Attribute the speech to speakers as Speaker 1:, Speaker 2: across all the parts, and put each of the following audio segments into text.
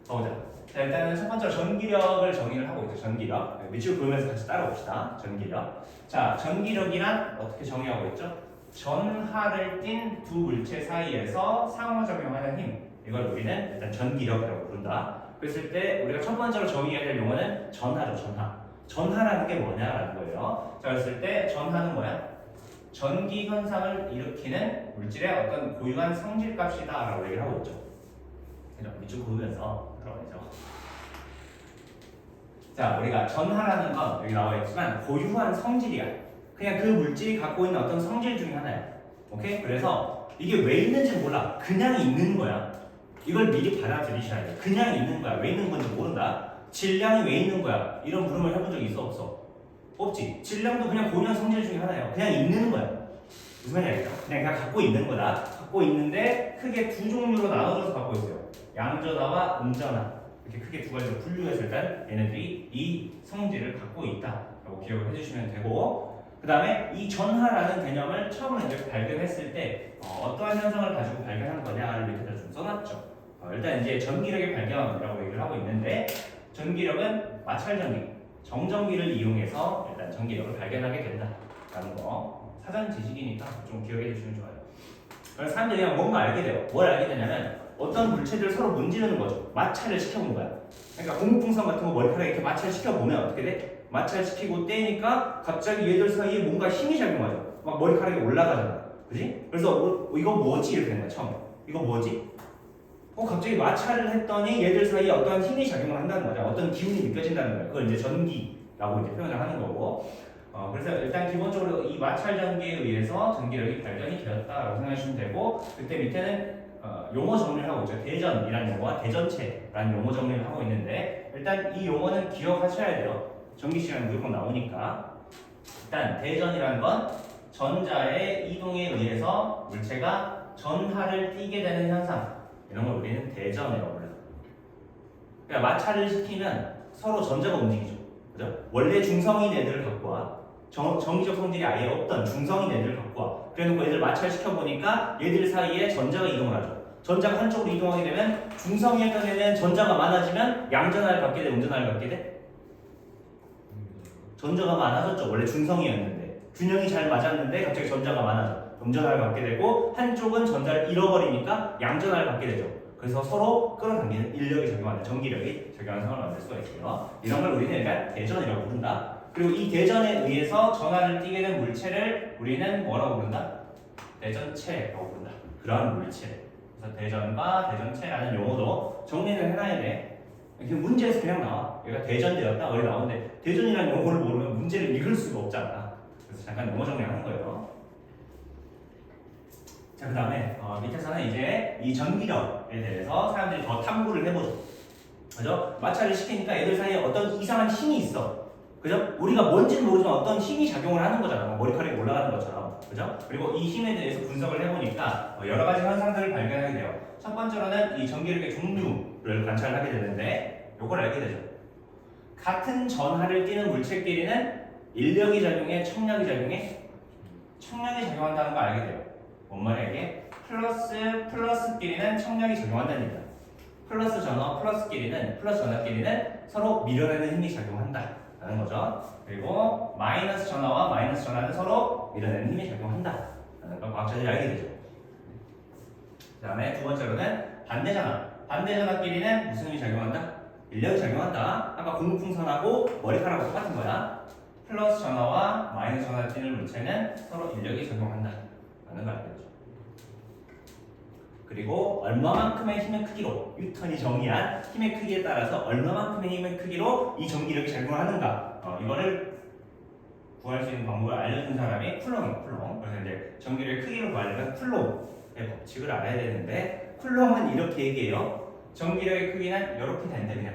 Speaker 1: 보자. 자, 일단은 첫 번째로 전기력을 정의를 하고 있죠. 전기력. 밑줄 그으면서 같이 따라봅시다. 전기력. 자, 전기력이란 어떻게 정의하고 있죠? 전하를 띈 두 물체 사이에서 상호작용하는 힘. 이걸 우리는 일단 전기력이라고 부른다. 그랬을 때 우리가 첫 번째로 정의해야 될 용어는 전하죠. 전하. 전하라는 게 뭐냐라는 거예요. 자, 그랬을 때 전하는 뭐야? 전기 현상을 일으키는 물질의 어떤 고유한 성질값이다라고 얘기를 하고 있죠. 그죠? 밑줄 그으면서 들어가야죠. 자, 우리가 전하라는 건 여기 나와 있지만 고유한 성질이야. 그냥 그 물질이 갖고 있는 어떤 성질 중에 하나야. 오케이? 그래서 이게 왜 있는지 몰라. 그냥 있는 거야. 이걸 미리 받아들이셔야 돼. 그냥 있는 거야. 왜 있는 건지 모른다. 질량이 왜 있는 거야? 이런 물음을 해본 적 있어 없어? 없지. 질량도 그냥 고유한 성질 중에 하나예요. 그냥 있는 거야. 무슨 말인지 알겠죠? 그냥 갖고 있는 거다. 갖고 있는데 크게 두 종류로 나눠져서 갖고 있어요. 양전하와 음전하. 이렇게 크게 두 가지로 분류했을 때 얘네들이 이 성질을 갖고 있다라고 기억을 해주시면 되고, 그 다음에 이 전하라는 개념을 처음으로 이제 발견했을 때 어떠한 현상을 가지고 발견한 거냐를 밑에다 좀 써놨죠. 일단 이제 전기력의 발견이라고 얘기를 하고 있는데, 전기력은 마찰전기, 정전기를 이용해서 일단 전기력을 발견하게 된다라는 거. 사전 지식이니까 좀 기억해 주시면 좋아요. 그래서 사람들이 그냥 뭔가 알게 돼요. 뭘 알게 되냐면 어떤 물체들을 서로 문지르는 거죠. 마찰을 시켜본 거야. 그러니까 고무풍선 같은 거 머리카락에 이렇게 마찰 시켜보면 어떻게 돼? 마찰 시키고 떼니까 갑자기 얘들 사이에 뭔가 힘이 작용하죠. 막 머리카락이 올라가잖아. 그지? 그래서 이거 뭐지? 이렇게 된 거야 처음에. 이거 뭐지? 갑자기 마찰을 했더니 얘들 사이에 어떠한 힘이 작용을 한다는 거죠. 어떤 기운이 느껴진다는 거예요. 그걸 이제 전기라고 이제 표현을 하는 거고. 그래서 일단 기본적으로 이 마찰 전기에 의해서 전기력이 발견이 되었다라고 생각하시면 되고, 그때 밑에는 용어 정리를 하고 있죠. 대전이라는 용어와 대전체라는 용어 정리를 하고 있는데, 일단 이 용어는 기억하셔야 돼요. 전기 시간에 무조건 나오니까. 일단 대전이라는 건 전자의 이동에 의해서 물체가 전하를 띠게 되는 현상, 이런 걸 우리는 대전이라고 불러요. 그러니까 마찰을 시키면 서로 전자가 움직이죠. 그죠? 원래 중성인 애들을 갖고 와. 정기적 성질이 아예 없던 중성인 애들을 갖고 와. 그래놓고 애들 마찰시켜보니까 얘들 사이에 전자가 이동을 하죠. 전자가 한쪽으로 이동하게 되면 중성이었던 애는 전자가 많아지면 양전하를 갖게 돼, 음전하를 갖게 돼? 전자가 많아졌죠. 원래 중성이었는데 균형이 잘 맞았는데 갑자기 전자가 많아져. 음전하를 갖게 되고, 한쪽은 전자를 잃어버리니까 양전하를 갖게 되죠. 그래서 서로 끌어당기는 인력이 작용하는, 전기력이 작용하는 상황을 만들 수가 있어요. 이런 걸 우리는 일단 대전이라고 부른다. 그리고 이 대전에 의해서 전하를 띠게 된 물체를 우리는 뭐라고 부른다? 대전체라고 부른다. 그러한 물체. 그래서 대전과 대전체라는 용어도 정리를 해놔야 돼. 이렇게 문제에서 그냥 나와. 얘가 대전되었다. 여기 나오는데 대전이라는 용어를 모르면 문제를 읽을 수가 없잖아. 그래서 잠깐 용어 정리하는 거예요. 자, 그 다음에 밑에서는 이제 이 전기력에 대해서 사람들이 더 탐구를 해보죠. 그죠? 마찰을 시키니까 애들 사이에 어떤 이상한 힘이 있어. 그죠? 우리가 뭔지는 모르지만 어떤 힘이 작용을 하는 거잖아. 머리카락이 올라가는 것처럼. 그죠? 그리고 이 힘에 대해서 분석을 해보니까 여러 가지 현상들을 발견하게 돼요. 첫 번째로는 이 전기력의 종류를 관찰하게 되는데, 요걸 알게 되죠. 같은 전하를 띠는 물체끼리는 인력이 작용해, 청력이 작용해? 청력이 작용한다는 걸 알게 돼요. 뭔 말이야 이게? 플러스끼리는 청력이 작용한다는 얘기야. 플러스 전하끼리는 서로 밀어내는 힘이 작용한다라는 거죠. 그리고 마이너스 전하와 마이너스 전하는 서로 밀어내는 힘이 작용한다라는 걸 과학자들이 알게 되죠. 그 다음에 두 번째로는 반대전하끼리는 무슨 힘이 작용한다? 인력이 작용한다. 아까 고무풍선하고 머리카락하고 똑같은 거야. 플러스 전하와 마이너스 전하를 띠는 물체는 서로 인력이 작용한다라는 걸 알게 되죠. 그리고 얼마만큼의 힘의 크기로, 뉴턴이 정의한 힘의 크기에 따라서 얼마만큼의 힘의 크기로 이 전기력이 작용을 하는가, 이거를 구할 수 있는 방법을 알려준 사람이 쿨롱이에요. 쿨롱. 그래서 이제 전기력의 크기를 구하려면 쿨롱의 법칙을 알아야 되는데, 쿨롱은 이렇게 얘기해요. 전기력의 크기는 이렇게 된대. 그냥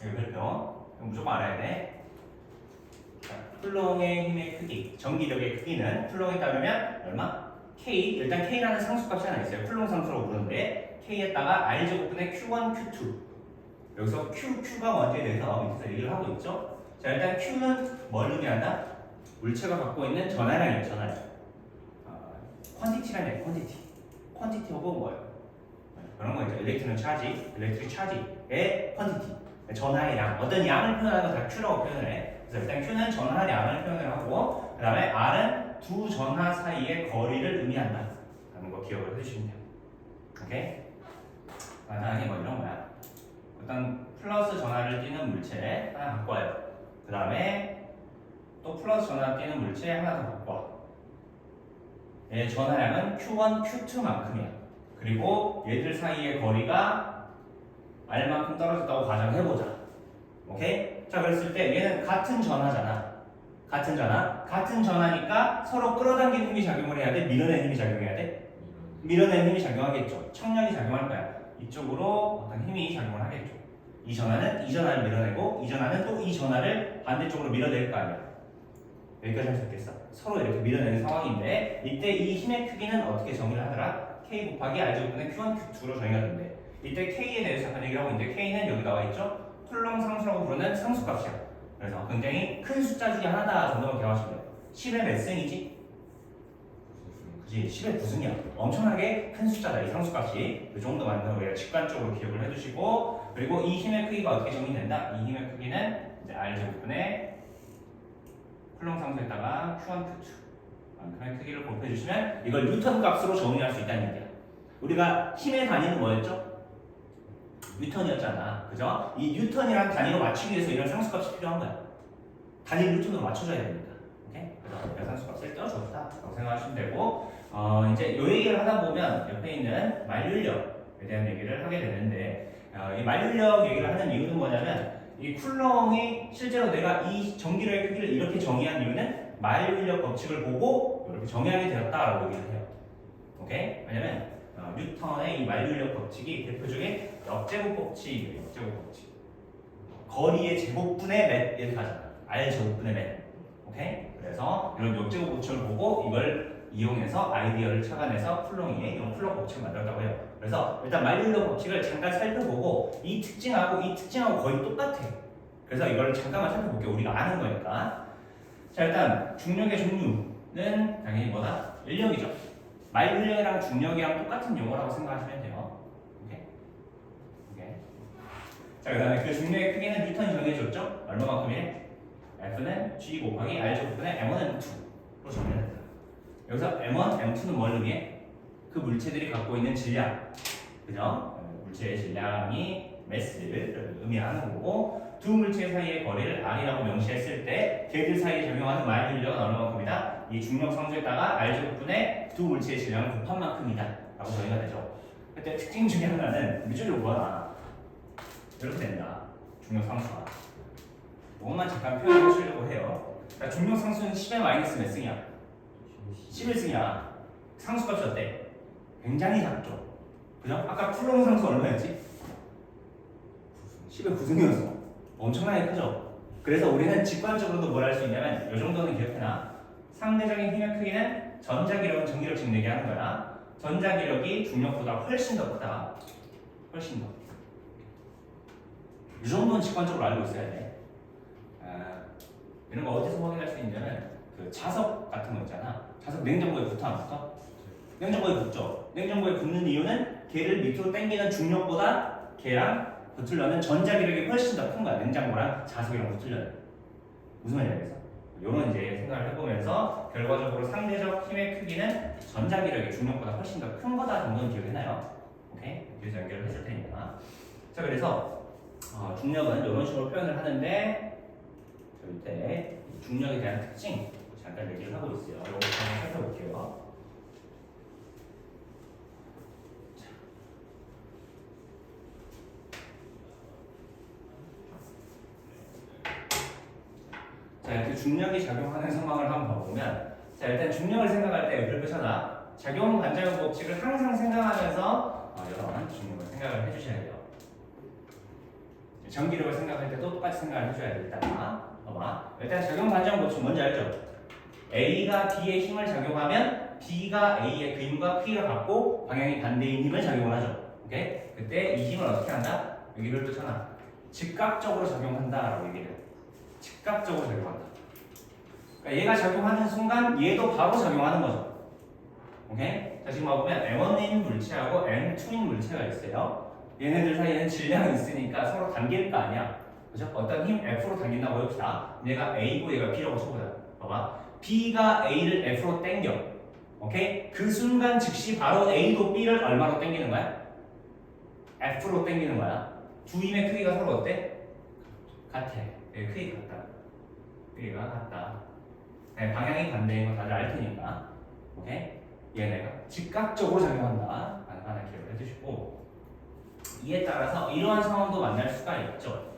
Speaker 1: 이거 별표 무조건 알아야 돼. 자, 쿨롱의 힘의 크기, 전기력의 크기는 쿨롱에 따르면 얼마? K, 일단 K라는 상수값이 하나 있어요. 쿨롱 상수라고 부르는데, K에다가 R제곱분의 Q1, Q2. 여기서 Q가 먼저에 대해서 밑에서 얘기를 하고 있죠. 자, 일단 Q는 뭘 의미한다? 물체가 갖고 있는 전하량이에요. 전하량. 퀀티티라는 얘기예요. 퀀티티 오브 뭐예요? 그런 거 있죠. 일렉트론 차지, 일렉트릭 차지의 퀀티티, 전하의 양, 어떤 양을 표현하는 거 다 Q라고 표현을 해. 그래서 일단 Q는 전하량을 표현을 하고, 그 다음에 R은 두 전하 사이의 거리를 의미한다 라는 거 기억을 해주시면 돼요. 오케이? 간단하게 뭐 이런 거야. 어떤 플러스 전하를 띠는 물체 하나 갖고 와요. 그 다음에 또 플러스 전하 띠는 물체 하나 더 갖고 와. 얘 전하량은 Q1, Q2만큼이야. 그리고 얘들 사이의 거리가 R만큼 떨어졌다고 가정해보자. 오케이? 자, 그랬을 때 얘는 같은 전하잖아. 같은 전하. 같은 전하니까 서로 끌어당기는 힘이 작용을 해야 돼? 밀어내는 힘이 작용해야 돼? 밀어내는 힘이 작용하겠죠. 청력이 작용할 거야. 이쪽으로 어떤 힘이 작용을 하겠죠. 이 전하는 이 전하를 밀어내고 이 전하는 또 이 전하를 반대쪽으로 밀어낼 거 아니야. 여기까지 할 수 있겠어? 서로 이렇게 밀어내는 상황인데 이때 이 힘의 크기는 어떻게 정의를 하더라? K 곱하기 R제곱분의 Q1, Q2로 정의가 된대. 이때 K에 대해서 잠깐 얘기를 하고 있는데 K는 여기 나와 있죠? 쿨롱 상수라고 부르는 상수값이야. 그래서 굉장히 큰 숫자 중에 하나다 정도만 기억하시면 돼요. 10의 몇 승이지? 그치? 10의 9승이야. 엄청나게 큰 숫자다 이 상수값이. 그 정도만 우리가 직관적으로 기억을 해주시고, 그리고 이 힘의 크기가 어떻게 정의된다? 이 힘의 크기는 이제 R제곱분의 쿨롱 상수에다가 Q1, Q2 만큼의 크기를 곱해주시면 이걸 뉴턴 값으로 정의할 수 있다는 얘기야. 우리가 힘의 단위는 뭐였죠? 뉴턴이었잖아. 그죠? 이 뉴턴이란 단위로 맞추기 위해서 이런 상수값이 필요한 거야. 단위 뉴턴으로 맞춰줘야 됩니다. 오케이? 그래서 상수값을 떼어줬다 라고 생각하시면 되고, 이제 요 얘기를 하다 보면 옆에 있는 만율력에 대한 얘기를 하게 되는데, 이 만율력 얘기를 하는 이유는 뭐냐면 이 쿨롱이 실제로 내가 이 전기료의 크기를 이렇게 정의한 이유는 만율력 법칙을 보고 이렇게 정의하게 되었다라고 얘기를 해요. 오케이? 왜냐면 뉴턴의 이 만율력 법칙이 대표적인 역제곱 법칙이에요. 역제곱 법칙. 거리의 제곱분의 몇 이렇게 하잖아. R 제곱분의 몇. 오케이? 그래서 이런 역제곱 법칙을 보고 이걸 이용해서 아이디어를 착안해서 쿨롱이 이런 쿨롱 법칙을 만들었다고 해요. 그래서 일단 만율력 법칙을 잠깐 살펴보고 이 특징하고 거의 똑같아. 그래서 이걸 잠깐만 살펴볼게요. 우리가 아는 거니까. 자, 일단 중력의 종류는 당연히 뭐다? 인력이죠. 만율력이랑 중력이랑 똑같은 용어라고 생각하시면 돼요. 오케이? 자, 그 다음에 그 중력의 크기는 뉴턴이 정해줬죠? 얼마만큼이래? F는 G 곱하기 R 제곱분의 M1, M2로 정의된다. 여기서 M1, M2는 뭘 의미해? 그 물체들이 갖고 있는 질량, 그죠? 물체의 질량이 매스를 의미하는 거고, 두 물체 사이의 거리를 R이라고 명시했을 때 걔들 사이에 적용하는 만율력은 얼마만큼이다? 이 중력 상수에다가 R제곱분의 두 물체의 질량을 곱한 만큼이다 라고 정의가 되죠. 그때 특징 중에 하나는 밑줄을 보아라. 이렇게 된다. 중력 상수가. 이것만 잠깐 표현해 주려고 해요. 그러니까 중력 상수는 10의 마이너스 몇 승이야? 11승이야. 상수값이 어때? 굉장히 작죠. 그죠? 아까 쿨롱 상수 얼마였지? 10의 9승이었어. 엄청나게 크죠? 그래서 우리는 직관적으로도 뭘 할 수 있냐면 이 정도는 기억해놔. 상대적인 힘의 크기는 전자기력은 전기력 지금 얘기하는 거야. 전자기력이 중력보다 훨씬 더 크다. 훨씬 더. 이 정도는 직관적으로 알고 있어야 돼. 이런 거 어디서 확인할 수 있냐면 그 자석 같은 거 있잖아. 자석 냉장고에 붙어 안 붙어? 냉장고에 붙죠. 냉장고에 붙는 이유는 걔를 밑으로 당기는 중력보다 걔랑 붙으려는 전자기력이 훨씬 더 큰 거야. 냉장고랑 자석이랑 붙으려는. 무슨 말인지 알겠어? 이런 이제 생각을 해보면서 결과적으로 상대적 힘의 크기는 전자기력이 중력보다 훨씬 더 큰 거다 정도는 기억해놔요. 오케이? 그래서 연결을 해줄 테니까. 자, 그래서 중력은 이런 식으로 표현을 하는데 절대 중력에 대한 특징 잠깐 얘기를 하고 있어요. 이거 한번 살펴볼게요. 자, 이렇게 중력이 작용하는 상황을 한번 봐보면, 자, 일단 중력을 생각할 때 별표잖아. 작용 반작용 법칙을 항상 생각하면서 이런 중력을 생각을 해주셔야 돼요. 전기력을 생각할 때도 똑같이 생각을 해줘야 돼. 일단 봐봐. 일단 작용 반작용 법칙 뭔지 알죠? A가 B에 힘을 작용하면 B가 A의 그 힘과 크기가 같고 방향이 반대인 힘을 작용을 하죠. 오케이? 그때 이 힘을 어떻게 한다? 여기 별표잖아. 즉각적으로 작용한다라고 얘기를 해요. 즉각적으로 작용한다. 그러니까 얘가 작용하는 순간 얘도 바로 작용하는 거죠. 오케이? 자, 지금 보면 M1인 물체하고 M2인 물체가 있어요. 얘네들 사이에는 질량이 있으니까 서로 당길 거 아니야. 그죠? 어떤 힘 F로 당긴다고 해봅시다. 얘가 A고 얘가 B라고 쳐보자. 봐봐. B가 A를 F로 당겨. 오케이? 그 순간 즉시 바로 A도 B를 얼마로 당기는 거야? F로 당기는 거야. 두 힘의 크기가 서로 어때? 같아. 크기가 같다. 크기가 같다. 네, 방향이 반대인 거 다들 알 테니까. 오케이? 얘네가 즉각적으로 작용한다. 하나 기억을 해두시고, 이에 따라서 이러한 상황도 만날 수가 있죠.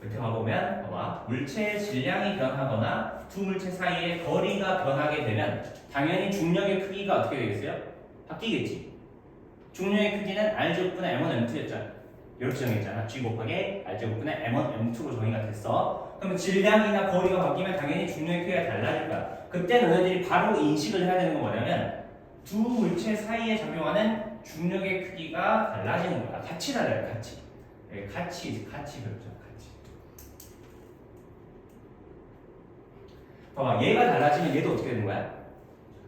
Speaker 1: 밑에 가보면 봐봐. 물체의 질량이 변하거나 두 물체 사이의 거리가 변하게 되면 당연히 중력의 크기가 어떻게 되겠어요? 바뀌겠지. 중력의 크기는 R제곱분의 M1, M2였잖아. 이렇게 정했잖아. G 곱하기 R제곱분의 M1, M2로 정의가 됐어. 그러면 질량이나 거리가 바뀌면 당연히 중력의 크기가 달라질 거야. 그때 너희들이 바로 인식을 해야 되는 건 뭐냐면 두 물체 사이에 작용하는 중력의 크기가 달라지는 거야. 같이 달라요. 같이. 같이 그렇죠. 봐봐, 얘가 달라지면 얘도 어떻게 되는 거야?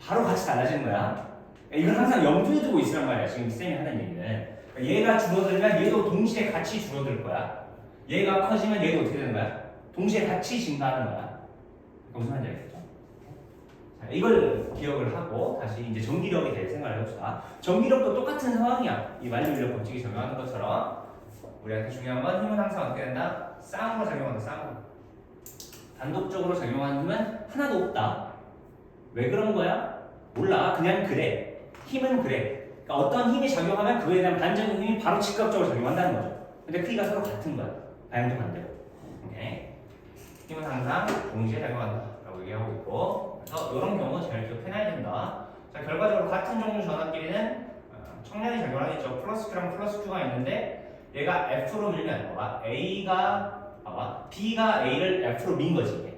Speaker 1: 바로 같이 달라지는 거야. 이걸 항상 염두에 두고 있으란 말이야. 지금 쌤이 하는 얘기는. 얘가 줄어들면 얘도 동시에 같이 줄어들 거야. 얘가 커지면 얘도 어떻게 되는 거야? 동시에 같이 증가하는 거야. 무슨 말인지 알겠죠? 자, 이걸 기억을 하고 다시 이제 전기력에 대해 생각을 해봅시다. 전기력도 똑같은 상황이야. 이 만류인력 법칙이 적용하는 것처럼 우리한테 중요한 건 힘은 항상 어떻게 된다? 쌍으로 작용한다. 쌍으로. 단독적으로 작용하는 힘은 하나도 없다. 왜 그런 거야? 몰라. 그냥 그래. 힘은 그래. 그러니까 어떤 힘이 작용하면 그거에 대한 반전의 힘이 바로 즉각적으로 작용한다는 거죠. 근데 크기가 서로 같은 거야. 방향도 반대로. 오케이. 힘은 항상 동시에 작용한다. 라고 얘기하고 있고. 그래서 이런 경우 잘 기억해놔야 된다. 자, 결과적으로 같은 종류 전압끼리는 청량이 작용하겠죠. 플러스 Q랑 플러스 Q가 있는데 얘가 F로 밀면 봐봐. 봐봐. B가 A를 F로 민 거지.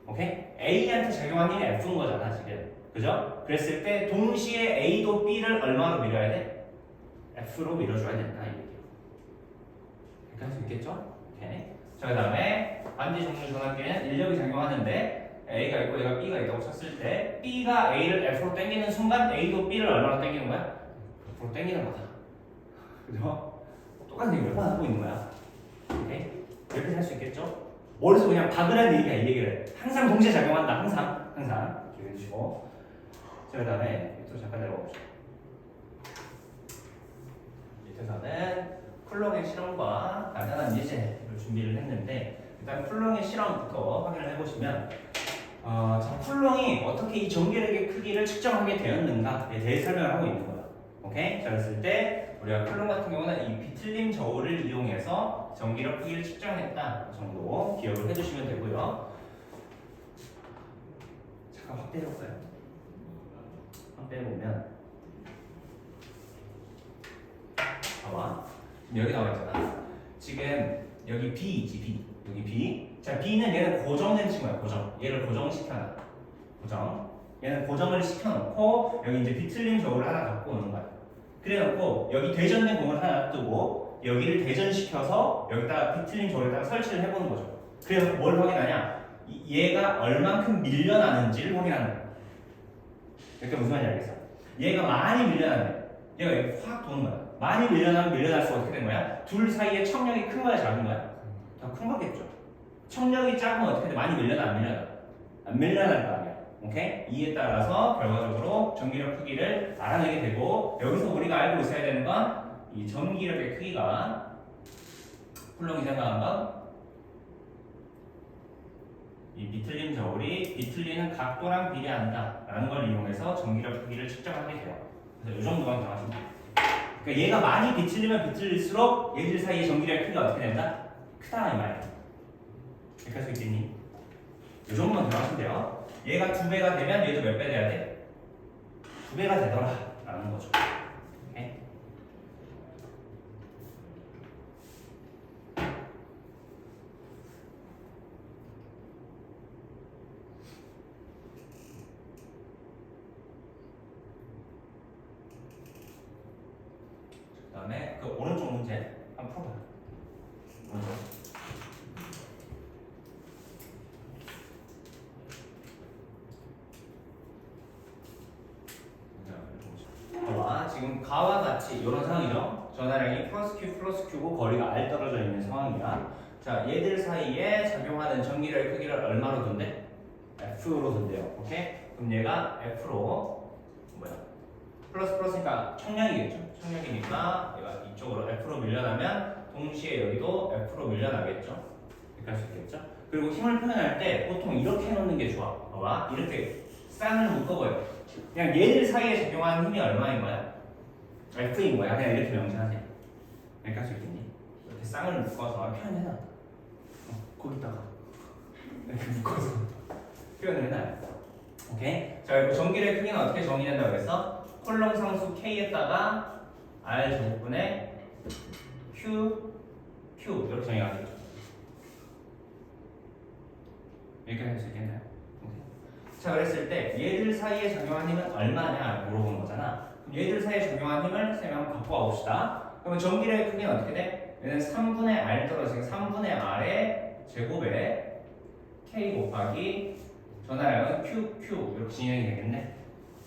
Speaker 1: 오케이? A한테 작용한 힘이 F인 거잖아, 지금. 그죠? 그랬을 때 동시에 A도 B를 얼마로 밀어야 돼? F로 밀어줘야 된다, 이 얘기야. 이렇게 할 수 있겠죠? 오케이. 자, 그 다음에 반대 종류 전압기에는 인력이 작용하는데 A가 있고 얘가 B가 있다고 쳤을 때 B가 A를 F로 당기는 순간 A도 B를 얼마로 당기는 거야? F로 당기는 거다. 그죠? 똑같은 얘기를 몇 번 하고 있는 거야. 오케이? 이렇게 할 수 있겠죠? 머릿속 그냥 박으라는 얘기야, 이 얘기를. 항상 동시에 작용한다, 항상. 기억해 주시고. 자, 그 다음에 또 잠깐 내려봅시다. 밑에서는 쿨롱의 실험과 간단한 예제를 준비를 했는데, 일단 쿨롱의 실험부터 확인을 해보시면, 자, 쿨롱이 어떻게 이 전기력의 크기를 측정하게 되었는가에 대해 설명을 하고 있는 거야. 오케이? 자, 그랬을 때, 우리가 쿨롱 같은 경우는 이 비틀림 저울을 이용해서 전기력 크기를 측정했다 정도 기억을 해주시면 되고요. 잠깐 확 때려볼까요? 확 때려보면 봐봐. 여기 나와 있잖아. 지금 여기 B이지, B. 여기 B. 자, B는 얘는 고정된 친구야, 고정. 얘를 고정시켜놔. 고정. 얘는 고정을 시켜놓고 여기 이제 비틀림 저울을 하나 갖고 오는 거야. 그래놓고 여기 대전된 공을 하나 두고 여기를 대전시켜서 여기다가 비틀림 저울에다가 설치를 해보는 거죠. 그래서 뭘 확인하냐? 얘가 얼만큼 밀려나는지를 확인하는 거야. 그러니까 무슨 말인지 알겠어? 얘가 많이 밀려나네. 얘가 이렇게 확 도는 거야. 많이 밀려나면 밀려날수록 어떻게 된 거야? 둘 사이에 청력이 큰 거야, 작은 거야? 더 큰 거겠죠. 청력이 작으면 어떻게 돼? 많이 밀려나, 안 밀려나? 안 밀려날 거 아니야. 오케이? 이에 따라서 결과적으로 전기력 크기를 알아내게 되고, 여기서 우리가 알고 있어야 되는 건 이 전기력의 크기가 쿨롱이 생각한 건 이 비틀림 저울이 비틀리는 각도랑 비례한다 라는 걸 이용해서 전기력 크기를 측정하게 돼요. 그래서 이 정도만 정하시면 돼요. 그러니까 얘가 많이 비틀리면 비틀릴수록 얘들 사이의 전기력 크기가 어떻게 된다? 크다 이 말이야. 이렇게 할 수 있겠니? 이 정도만 정하시면 돼요. 얘가 2배가 되면 얘도 몇 배 돼야 돼? 2배가 되더라 라는 거죠. 오케이? 그 다음에 그 오른쪽 문제 한번 풀어봐. 오른쪽. 봐봐, 지금 가와 같이 이런 상황이죠. 전하량이 플러스 Q고 거리가 R 떨어져 있는 상황이야. 자, 얘들 사이에 작용하는 전기의 크기를 얼마로 둔대? F로 둔대요. 오케이? 그럼 얘가 F로 뭐야? 플러스니까 청량이겠죠? 청량이니까 얘가 이쪽으로 F로 밀려나면 동시에 여기도 F로 밀려나겠죠? 이렇게 할 수 있겠죠? 그리고 힘을 표현할 때 보통 이렇게 해놓는 게 좋아. 봐봐. 이렇게 쌍을 묶어버려. 그냥 얘들 사이에 작용하는 힘이 얼마인 거야? F인 거야. 그냥 이렇게 명시하세요. 이렇게 할 수 있겠니? 이렇게 쌍을 묶어서 표현해놔. 거기다가 이렇게 묶어서 표현해놔. 오케이? 자, 그리고 전기의 크기는 어떻게 정의된다고 해서 콜롬 상수 K에다가 R 제곱분의 Q 이렇게 정의하겠죠. 여기까지 할 수 있겠나요? 오케이. 자, 그랬을 때 얘들 사이에 작용한 힘은 얼마냐 물어보는 거잖아. 그럼 얘들 사이에 작용한 힘을 선생님 한번 갖고 와봅시다. 그러면 전기의 크기는 어떻게 돼? 얘는 3분의 R 떨어지니까 3분의 R의 제곱에 K 곱하기 전하량은 Q 이렇게 진행이 되겠네.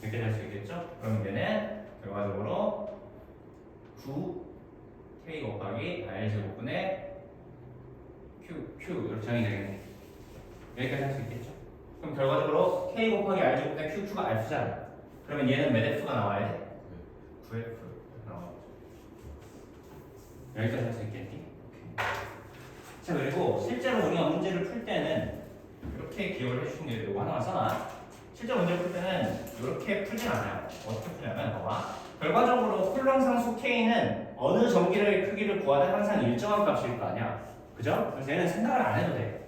Speaker 1: 이렇게 할 수 있겠죠? 그럼 얘는 결과적으로 9K 곱하기 R 제곱분의 Q 이렇게 정의이 되겠네. 여기까지 할 수 있겠죠? 그럼 결과적으로 K 곱하기 R 제곱분의 QQ가 F잖아. 그러면 얘는 몇 F가 나와야 돼? 9F 나와야죠. 여기까지 할 수 있겠니? 자, 그리고 실제로 우리가 문제를 풀 때는 이렇게 기억을 해주시는 게 되고 하나 써놔. 실제 문제를 풀 때는 이렇게 풀진 않아요. 어떻게 풀냐면 봐봐. 결과적으로 쿨럼 상수 K는 어느 전기의 크기를 구하든 항상 일정한 값일 거 아니야. 그죠? 그래서 얘는 생각을 안 해도 돼.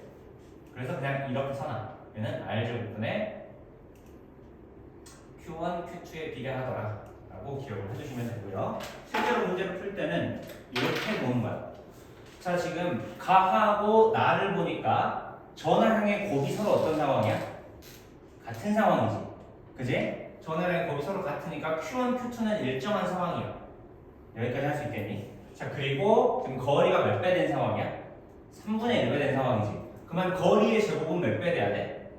Speaker 1: 그래서 그냥 이렇게 써놔. 얘는 R 제곱분의 Q1, Q2에 비례하더라 라고 기억을 해주시면 되고요. 실제로 문제를 풀 때는 이렇게 보는 거야. 자, 지금 가하고 나를 보니까 전하량의 곱이 서로 어떤 상황이야? 같은 상황이지. 그지? 전하량의 곱이 서로 같으니까 Q1, Q2는 일정한 상황이야. 여기까지 할 수 있겠니? 자, 그리고 지금 거리가 몇 배 된 상황이야? 3분의 1배 된 상황이지. 그러면 거리의 제곱은 몇 배 돼야 돼?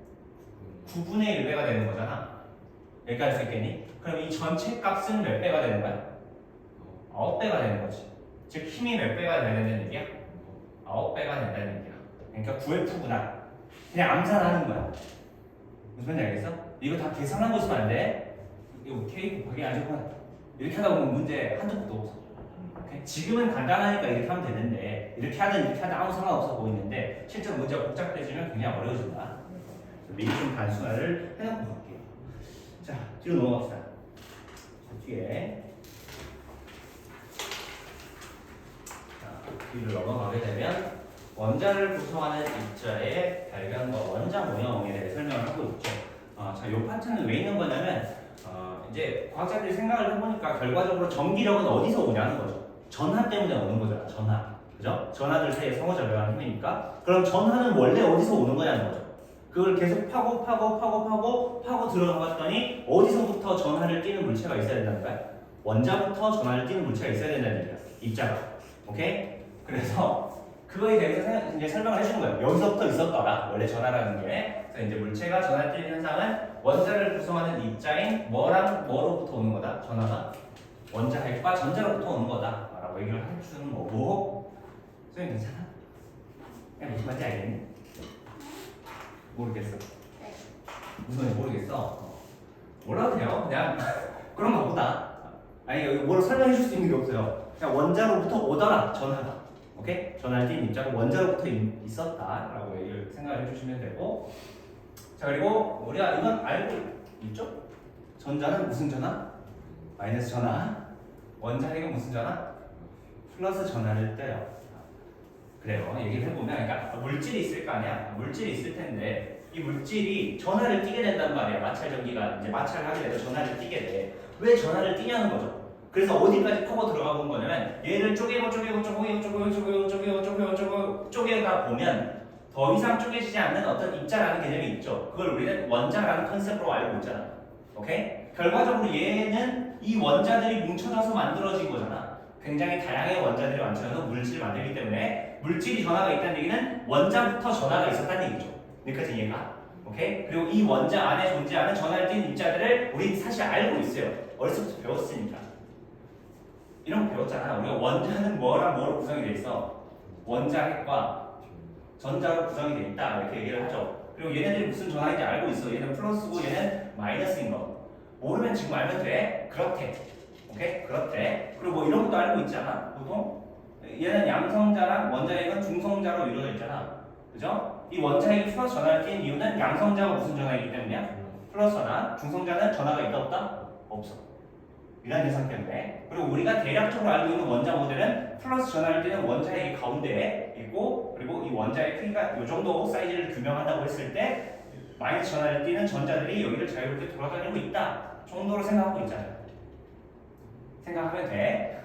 Speaker 1: 9분의 1배가 되는 거잖아. 여기까지 할 수 있겠니? 그럼 이 전체 값은 몇 배가 되는 거야? 9배가 되는 거지. 즉 힘이 몇 배가 되는 얘기야? 9배가 된다는 얘기야. 그러니까 9F구나. 그냥 암산하는 거야. 무슨 말인지 알겠어? 이거 다 계산하고 있으면 안 돼. 이거 K 곱하기 R 제곱은 이렇게 하다 보면 문제 한두 곳도 없어. 오케이? 지금은 간단하니까 이렇게 하면 되는데 이렇게 하든 아무 상관없어 보이는데 실제로 문제가 복잡해지면 굉장히 어려워진다. 미리 좀 단순화를 해놓고 갈게요. 자, 뒤로 넘어갑시다. 자, 뒤에 뒤로 넘어가게 되면 원자를 구성하는 입자의 발견과 원자 모형에 대해 설명을 하고 있죠. 자, 이 파트는 왜 있는 거냐면 이제 과학자들이 생각을 해보니까 결과적으로 전기력은 어디서 오냐는 거죠. 전하 때문에 오는 거잖아. 전하. 그죠? 전하들 사이에 상호작용하는 힘이니까. 그럼 전하는 원래 어디서 오는 거냐는 거죠. 그걸 계속 파고 들어갔더니 어디서부터 전하를 띠는 물체가 있어야 된다는 거야? 원자부터 전하를 띠는 물체가 있어야 된다는 얘기야. 입자가. 오케이? 그래서 그거에 대해서 이제 설명을 해주는 거예요. 여기서부터 있었더라. 원래 전하라는 게. 그래서 이제 물체가 전하를 띠는 현상은 원자를 구성하는 입자인 뭐랑 뭐로부터 오는 거다. 전하가 원자핵과 전자로부터 오는 거다. 라고 얘기를 해주는 거고. 선생님 괜찮아? 그냥 무슨 말인지 알겠니? 모르겠어. 무슨 말인지 모르겠어. 몰라도 돼요. 그냥 그런가 보다. 아니 여기 뭘 설명해 줄 수 있는 게 없어요. 그냥 원자로부터 오더라. 전하가. 오케이? 전하를 띈 입자가 원자로부터 있었다라고 얘기를 생각해 주시면 되고. 자, 그리고 우리가 이건 알고 있죠? 전자는 무슨 전하? 마이너스 전하. 원자핵은 무슨 전하? 플러스 전하를 떼요. 그래요. 얘기를 해보면, 그러니까 물질이 있을 거 아니야. 물질이 있을 텐데 이 물질이 전하를 띠게 된단 말이야. 마찰 전기가 이제 마찰을 하게 돼서 전하를 띠게 돼. 왜 전하를 띠냐는 거죠. 그래서 어디까지 파고 들어가 본 거냐면 얘를 쪼개다 보면 더 이상 쪼개지지 않는 어떤 입자라는 개념이 있죠. 그걸 우리는 원자라는 컨셉으로 알고 있잖아. 오케이? 결과적으로 얘는 이 원자들이 뭉쳐져서 만들어진 거잖아. 굉장히 다양한 원자들이 완성해서 물질을 만들기 때문에 물질이 전하가 있다는 얘기는 원자부터 전하가 있었다는 얘기죠. 여기까지 이해가? 오케이? 그리고 이 원자 안에 존재하는 전하를 띤 입자들을 우린 사실 알고 있어요. 어렸을 때부터 배웠으니까. 이런 거 배웠잖아. 우리가 원자는 뭐랑 뭐로 구성이 돼 있어? 원자핵과 전자로 구성이 돼 있다 이렇게 얘기를 하죠. 그리고 얘네들이 무슨 전화인지 알고 있어. 얘는 플러스고 얘는 마이너스인 거. 모르면 지금 알면 돼. 그렇대. 오케이? 그렇대. 그리고 뭐 이런 것도 알고 있잖아. 보통 얘는 양성자랑 원자핵은 중성자로 이루어져 있잖아. 그죠? 이 원자핵이 플러스 전화를 띈 이유는 양성자가 무슨 전화이기 때문이야? 플러스 전화. 중성자는 전화가 있다 없다? 없어. 이런 예상 때문에. 그리고 우리가 대략적으로 알고 있는 원자 모델은 플러스 전화를 띄는 원자핵이 가운데에 있고, 그리고 이 원자의 크기가 이 정도 사이즈를 규명한다고 했을 때 마이너스 전화를 띄는 전자들이 여기를 자유롭게 돌아다니고 있다 정도로 생각하고 있잖아요. 생각하면 돼.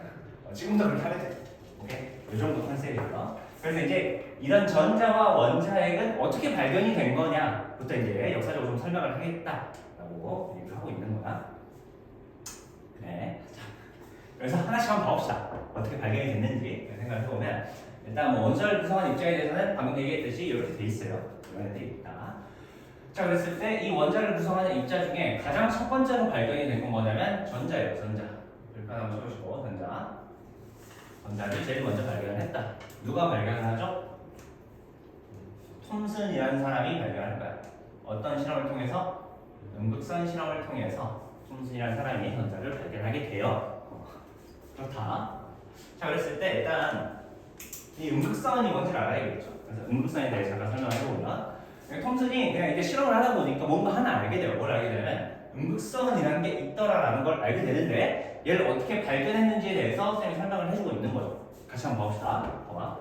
Speaker 1: 지금부터 그렇게 하면 돼. 오케이? 이 정도 컨셉이에요. 그래서 이제 이런 전자와 원자핵은 어떻게 발견이 된 거냐부터 이제 역사적으로 좀 설명을 하겠다라고 얘기를 하고 있는 거야. 네. 자, 그래서 하나씩 한번 봐봅시다. 어떻게 발견이 됐는지 생각을 해보면 일단 뭐 원자를 구성한 입자에 대해서는 방금 얘기했듯이 이렇게 돼 있어요. 이렇게 돼 있다. 자, 그랬을 때 이 원자를 구성하는 입자 중에 가장 첫 번째로 발견이 된 건 뭐냐면 전자예요. 전자. 이렇게 하나 적으시고 전자. 전자를 제일 먼저 발견을 했다. 누가 발견을 하죠? 톰슨이라는 사람이 발견할 거야. 어떤 실험을 통해서? 음극선 실험을 통해서 톰슨이라는 사람이 전자를 발견하게 돼요. 그렇다. 자, 그랬을 때 일단 이 음극선이 뭔지를 알아야겠죠. 그래서 음극선에 대해 잠깐 설명을 해보면 톰슨이 그냥 이제 실험을 하다 보니까 뭔가 하나 알게 돼요. 뭘 알게 되냐면 음극선이라는 게 있더라라는 걸 알게 되는데 얘를 어떻게 발견했는지에 대해서 선생님이 설명을 해주고 있는 거죠. 같이 한번 봐봅시다. 봐봐.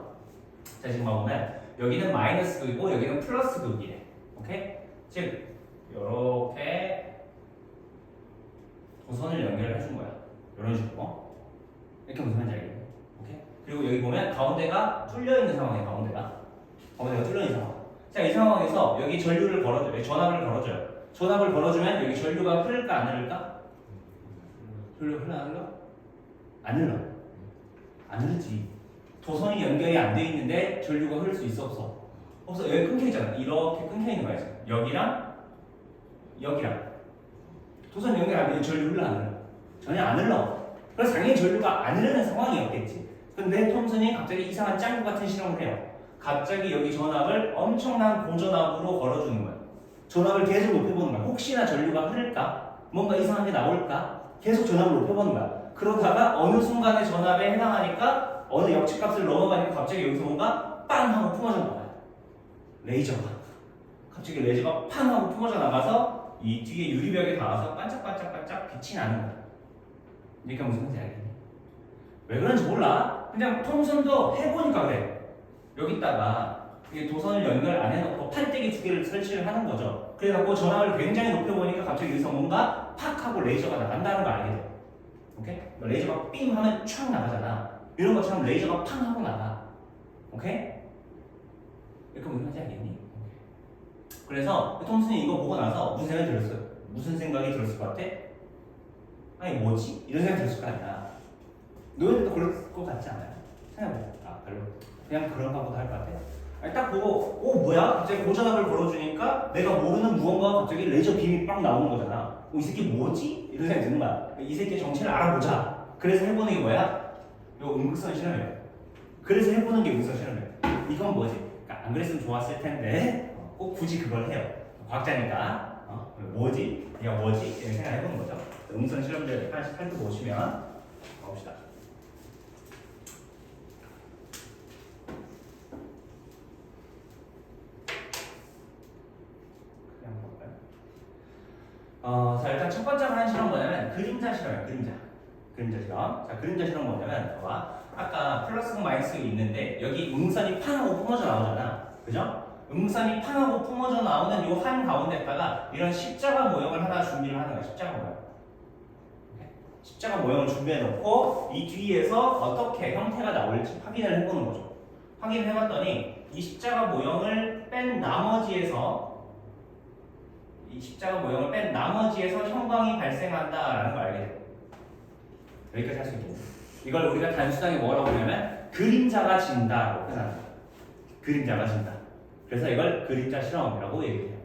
Speaker 1: 자, 지금 봐보면 여기는 마이너스 극이고 여기는 플러스 극이래. 오케이? 즉 이렇게 도선을 연결을 해준 거야. 이런 식으로. 이렇게 무슨 말인지 알겠네. 오케이? 그리고 여기 보면 가운데가 뚫려 있는 상황이에요. 가운데가 뚫려 있는 상황. 자, 이 상황에서 여기 전류를 걸어줘요. 전압을 걸어줘요. 전압을 걸어주면 여기 전류가 흐를까 안 흐를까? 전류 흘러 안 흘러? 안 흘러. 안 흐르지. 도선이 연결이 안 돼 있는데 전류가 흐를 수 있어 없어? 없어. 여기 끊겨 있잖아. 이렇게 끊겨 있는 거야. 지금. 여기랑 도선 연결 안 되면 전류 흘러 안 흘러? 전혀 안 흘러. 그래서 당연히 전류가 안 흐르는 상황이었겠지. 근데 톰슨이 갑자기 이상한 짱구 같은 실험을 해요. 갑자기 여기 전압을 엄청난 고전압으로 걸어주는 거야. 전압을 계속 높여보는 거야. 혹시나 전류가 흐를까? 뭔가 이상한 게 나올까? 계속 전압을 높여보는 거야. 그러다가 어느 순간에 전압에 해당하니까 어느 역치값을 넘어가니까 갑자기 여기서 뭔가 빵 하고 품어져 나와요. 레이저가. 갑자기 레이저가 팡 하고 품어져 나가서 이 뒤에 유리벽에 닿아서 반짝반짝반짝 빛이 나는 거야. 이게 무슨 말인지 알겠니? 왜 그런지 몰라. 그냥 톰슨도 해보니까 그래. 여기다가 도선을 연결 안 해놓고 판때기 두 개를 설치를 하는 거죠. 그래갖고 전압을 굉장히 높여보니까 갑자기 여기서 뭔가 팍 하고 레이저가 나간다는 걸 알게 돼. 오케이? 레이저가 삥 하면 촥 나가잖아. 이런 것처럼 레이저가 팡 하고 나가. 오케이? 이렇게 무슨 말인지 알겠니? 그래서 톰슨이 이거 보고 나서 무슨 생각이 들었어요? 무슨 생각이 들었을 것 같아? 아니 뭐지? 이런 생각이 들었을 거 아니야. 너희들도 그럴 것 같지 않아요? 생각해보세요. 아 별로 그냥 그런가 보다 할 것 같아요. 아니 딱 보고 뭐야? 갑자기 고전압을 걸어주니까 내가 모르는 무언가가 갑자기 레이저 빔이 빵 나오는 거잖아. 이 새끼 뭐지? 이런 생각이 드는 거야. 이 새끼의 정체를 알아보자. 그래서 해보는 게 뭐야? 이거 음극선 실험이에요. 그래서 해보는 게 음극선 실험이에요. 이건 뭐지? 그러니까 안 그랬으면 좋았을 텐데 꼭 굳이 그걸 해요. 과학자니까 뭐지? 얘가 뭐지? 이런 생각 해보는 거죠. 음극선 실험들 하나씩 살펴보시면 봅시다. 자 일단 첫 번째로 하는 실험 뭐냐면 그림자 실험이에요. 그림자 실험. 자 그림자 실험 뭐냐면 봐봐. 아까 플러스고 마이너스가 있는데 여기 음선이 팡하고 뿜어져 나오잖아. 그죠? 음선이 팡하고 뿜어져 나오는 이 한 가운데다가 이런 십자가 모형을 하나 준비를 하는 거야. 십자가 모형. 십자가 모형을 준비해 놓고 이 뒤에서 어떻게 형태가 나올지 확인을 해보는 거죠. 확인을 해봤더니 이 십자가 모형을 뺀 나머지에서 형광이 발생한다라는 걸 알게 돼요. 여기까지 할 수 있겠네. 이걸 우리가 단순하게 뭐라고 하냐면 그림자가 진다라고 표현하는 거예요. 그림자가 진다. 그래서 이걸 그림자 실험이라고 얘기해요.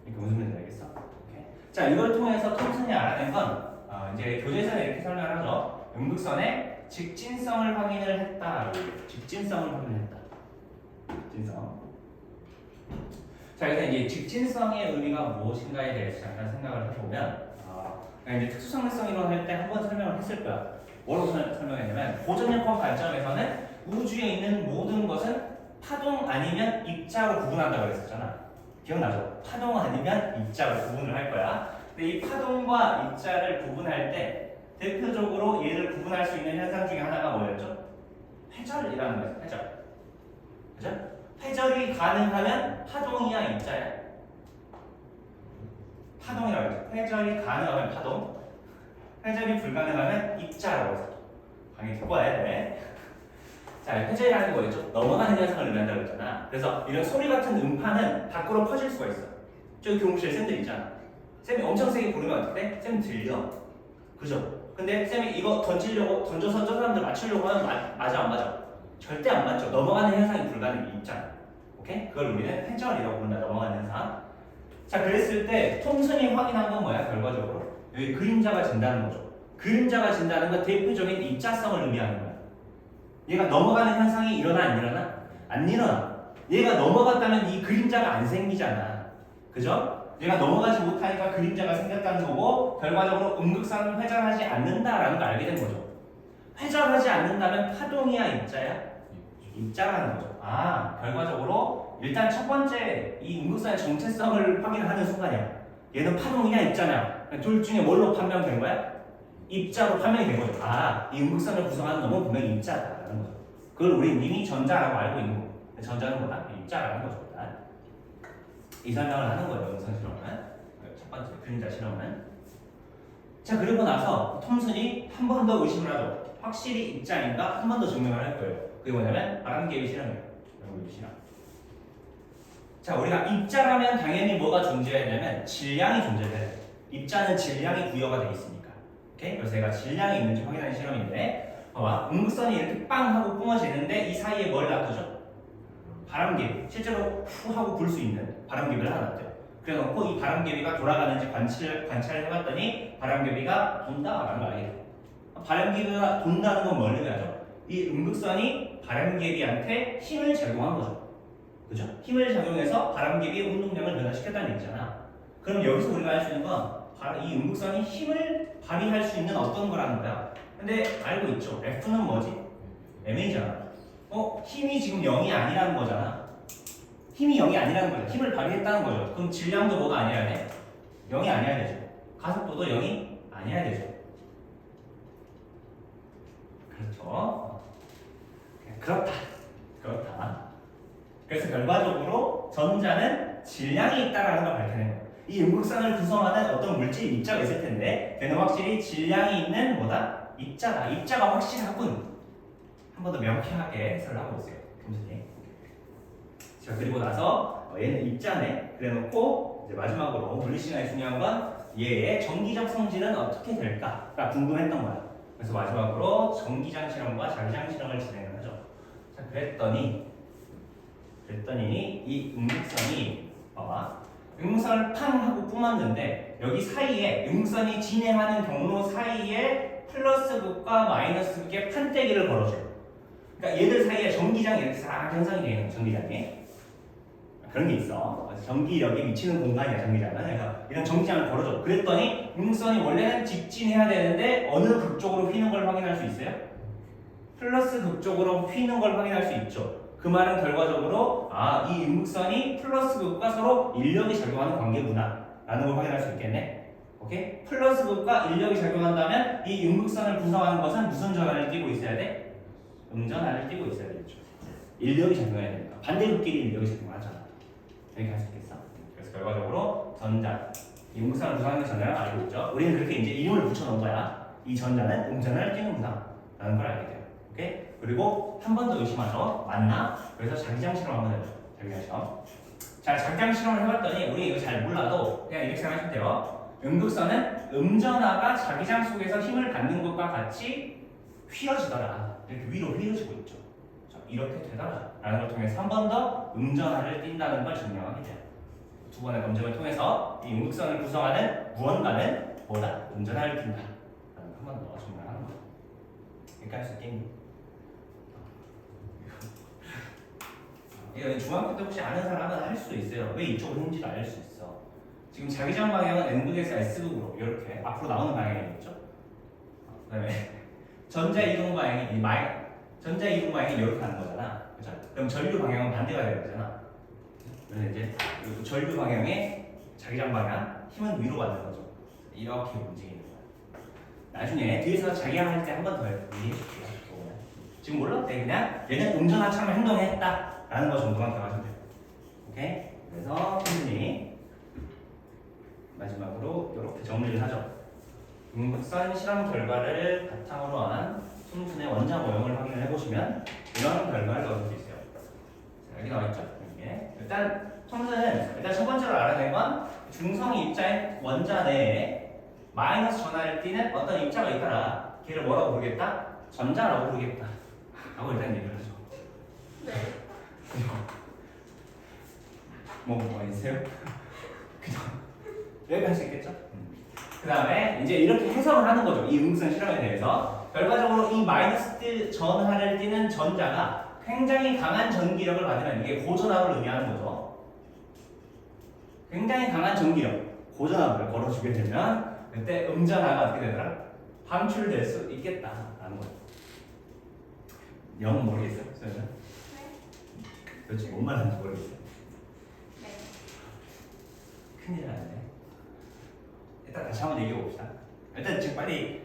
Speaker 1: 이게 무슨 말인지 알겠어? 오케이. 자 이걸 통해서 톰슨이 알아낸 건 이제 교재에서는 이렇게 설명을 하죠. 음극선의 직진성을 확인을 했다. 직진성을 확인했다. 직진성. 자, 그래서 이제 직진성의 의미가 무엇인가에 대해서 잠깐 생각을 해보면, 이제 특수상대성 이론 할 때 한번 설명을 했을 거야. 뭐라고 설명했냐면, 고전역학 관점에서는 우주에 있는 모든 것은 파동 아니면 입자로 구분한다고 그랬었잖아. 기억나죠? 파동 아니면 입자로 구분을 할 거야. 근데 이 파동과 입자를 구분할 때 대표적으로 얘를 구분할 수 있는 현상 중에 하나가 뭐였죠? 회절이라는 거예요. 회절. 그죠? 회절이 가능하면 파동이야, 입자야? 파동이라고 했죠. 회절이 가능하면 파동, 회절이 불가능하면 입자라고 해서 강의 듣고 와야 돼. 자, 회절이라는 게 뭐였죠? 넘어가는 현상을 의미한다고 했잖아. 그래서 이런 소리 같은 음파는 밖으로 퍼질 수가 있어. 저기 교무실에 쌤들 있잖아. 쌤이 엄청 세게 부르면 어떻게 돼? 쌤 들려? 그죠? 근데 쌤이 이거 던져서 저 사람들 맞추려고 하면 맞아 안 맞아? 절대 안 맞죠. 넘어가는 현상이 불가능해. 있잖아. 오케이? 그걸 우리는 회절이라고 부른다. 넘어가는 현상. 자, 그랬을 때 톰슨이 확인한 건 뭐야? 결과적으로 여기 그림자가 진다는 거죠. 그림자가 진다는 건 대표적인 입자성을 의미하는 거야. 얘가 넘어가는 현상이 일어나 안 일어나? 안 일어나. 얘가 넘어갔다면 이 그림자가 안 생기잖아. 그죠? 얘가 넘어가지 못하니까 그림자가 생겼다는 거고, 결과적으로 음극선은 회전하지 않는다라는 걸 알게 된 거죠. 회전하지 않는다면 파동이야, 입자야? 입자라는 거죠. 결과적으로 일단 첫 번째 이 음극선의 정체성을 확인하는 순간이야. 얘는 파동이냐 입자냐? 둘 중에 뭘로 판명된 거야? 입자로 판명이 된 거죠. 이 음극선을 구성하는 놈은 분명히 입자다라는 거죠. 그걸 우리 이미 전자라고 알고 있는 거고, 전자는 뭐다? 입자라는 거죠. 일단. 이 설명을 하는 거예요. 음극선 실험은. 첫 번째 그림자 실험은. 자, 그리고 나서 톰슨이 한 번 더 의심을 하죠. 확실히 입자인가? 한 번 더 증명을 할 거예요. 그게 뭐냐면 바람개비 실험이에요. 바람개비 실험. 자, 우리가 입자라면 당연히 뭐가 존재해야 되냐면 질량이 존재해야 돼요. 입자는 질량이 부여가 되어 있으니까. 오케이? 그래서 제가 질량이 있는지 확인하는 실험인데, 봐봐. 음극선이 이렇게 빵 하고 뿜어지는데 이 사이에 뭘 놔두죠? 바람개비. 실제로 후 하고 불 수 있는 바람개비를 하나 놔둬요. 그래놓고 이 바람개비가 돌아가는지 관찰을 해봤더니 바람개비가 돈다라는 걸 알게 돼요. 바람개비가 돈다는 건 뭘 의미하죠? 이 음극선이 바람개비한테 힘을 작용한 거죠. 그죠? 힘을 작용해서 바람개비의 운동량을 변화시켰다는 얘기잖아. 그럼 여기서 우리가 알 수 있는 건 바로 이 음극선이 힘을 발휘할 수 있는 어떤 거라는 거야. 근데 알고 있죠? F는 뭐지? mA잖아. 힘이 지금 0이 아니라는 거잖아. 힘이 0이 아니라는 거죠. 힘을 발휘했다는 거죠. 그럼 질량도 뭐가 아니어야 돼? 0이 아니어야 되죠. 가속도도 0이 아니어야 되죠. 그렇죠. 그렇다. 그래서 결과적으로 전자는 질량이 있다라는 걸 밝혀낸 거예요. 이 음극선을 구성하는 어떤 물질 입자가 있을 텐데, 걔는 확실히 질량이 있는 뭐다? 입자다. 입자가 확실하군. 한 번 더 명쾌하게 해설을 하고 있어요. 교수님. 자, 그리고 나서 얘는 입자네. 그래놓고 이제 마지막으로 물리 시간에 중요한 건 얘의 전기적 성질은 어떻게 될까가 궁금했던 거야. 그래서 마지막으로 전기장 실험과 자기장 실험을 진행을 하죠. 자, 그랬더니 이 음극선이 봐봐. 음극선을 팡 하고 뿜었는데 여기 사이에 음극선이 진행하는 경로 사이에 플러스 극과 마이너스 극의 판때기를 걸어줘요. 그러니까 얘들 사이에 전기장이 이렇게 싹 형성이 되어 있는 전기장이 그런 게 있어. 전기력이 미치는 공간이야, 전기장은. 그래서 이런 전기장을 걸어줘. 그랬더니 음극선이 원래는 직진해야 되는데 어느 극 쪽으로 휘는 걸 확인할 수 있어요? 플러스 극 쪽으로 휘는 걸 확인할 수 있죠. 그 말은 결과적으로 이 음극선이 플러스 극과 서로 인력이 작용하는 관계구나 라는 걸 확인할 수 있겠네. 오케이? 플러스 극과 인력이 작용한다면 이 음극선을 구성하는 것은 무슨 전하를 띠고 있어야 돼? 음전하를 띠고 있어야 되겠죠. 인력이 작용해야 되니까. 반대극끼리 인력이 작용하잖아. 이렇게 할 수 있겠어? 그래서 결과적으로 전자, 이 음극선을 구성하는 전자를 알고 있죠. 우리는 그렇게 이제 이름을 붙여놓은 거야. 이 전자는 음전하를 띠는구나 라는 걸 알게 돼요. 오케이? 그리고 한 번 더 의심하죠. 맞나? 그래서 자기장 실험 한번 해보죠. 자기장 실험. 자, 자기장 실험을 해봤더니 우리 이거 잘 몰라도 그냥 이렇게 생각하시면 돼요. 음극선은 음전하가 자기장 속에서 힘을 받는 것과 같이 휘어지더라. 이렇게 위로 휘어지고 있죠. 자, 이렇게 되더라 라는 걸 통해서 한 번 더 음전하를 띈다는 걸 증명하게 돼요. 두 번의 검증을 통해서 이 음극선을 구성하는 무언가는 뭐다? 음전하를 띈다 라는 걸 한 번 더 증명하는 거예요. 이렇게 할 수 있겠니? 이거 중학교 때 혹시 아는 사람은 할 수 있어요. 왜 이쪽으로 했는지도 알 수 있어. 지금 자기장 방향은 N극에서 S극으로 이렇게 앞으로 나오는 방향이겠죠? 그다음에 전자 이동 방향이 전자 이동 방향이 이렇게 하는 거잖아. 그죠? 그럼 전류 방향은 반대가 돼야 되잖아. 그래서 이제 이 전류 방향의 자기장 방향 힘은 위로 받는 거죠. 이렇게 움직이는 거야. 나중에 뒤에서 자기장 할 때 한 번 더 얘기해 줄게요. 지금 몰라도 돼. 그냥 얘는 운전화처럼 행동했다 라는 거 정도만 기억하시면 돼요. 오케이? 그래서 톰슨이 마지막으로 이렇게 정리를 하죠. 응급선 실험 결과를 바탕으로 한 톰슨의 원자 모형을 확인을 해보시면 이런 결과를 얻을 수 있어요. 자, 여기 나와있죠? 이게. 일단 톰슨은 일단 첫 번째로 알아낸 건 중성이 입자인 원자 내에 마이너스 전하를 띠는 어떤 입자가 있더라. 걔를 뭐라고 부르겠다? 전자라고 부르겠다 라고 일단 얘기를 하죠.
Speaker 2: 네.
Speaker 1: 뭐 있어요? 그죠? 여기까지 할 수 있겠죠? 그 다음에 이제 이렇게 해석을 하는 거죠. 이 응급선 실험에 대해서. 결과적으로 이 마이너스 전하를 띠는 전자가 굉장히 강한 전기력을 받으면 이게 고전압을 의미하는 거죠. 굉장히 강한 전기력, 고전압을 걸어주게 되면 그때 음전하가 어떻게 되더라? 방출될 수 있겠다라는 거죠. 영어 모르겠어요? 소연아?
Speaker 2: 네.
Speaker 1: 도대체 뭔 말하는지 모르겠어요.
Speaker 2: 네.
Speaker 1: 큰일 났네. 일단 다시 한번 얘기해 봅시다. 일단 지금 빨리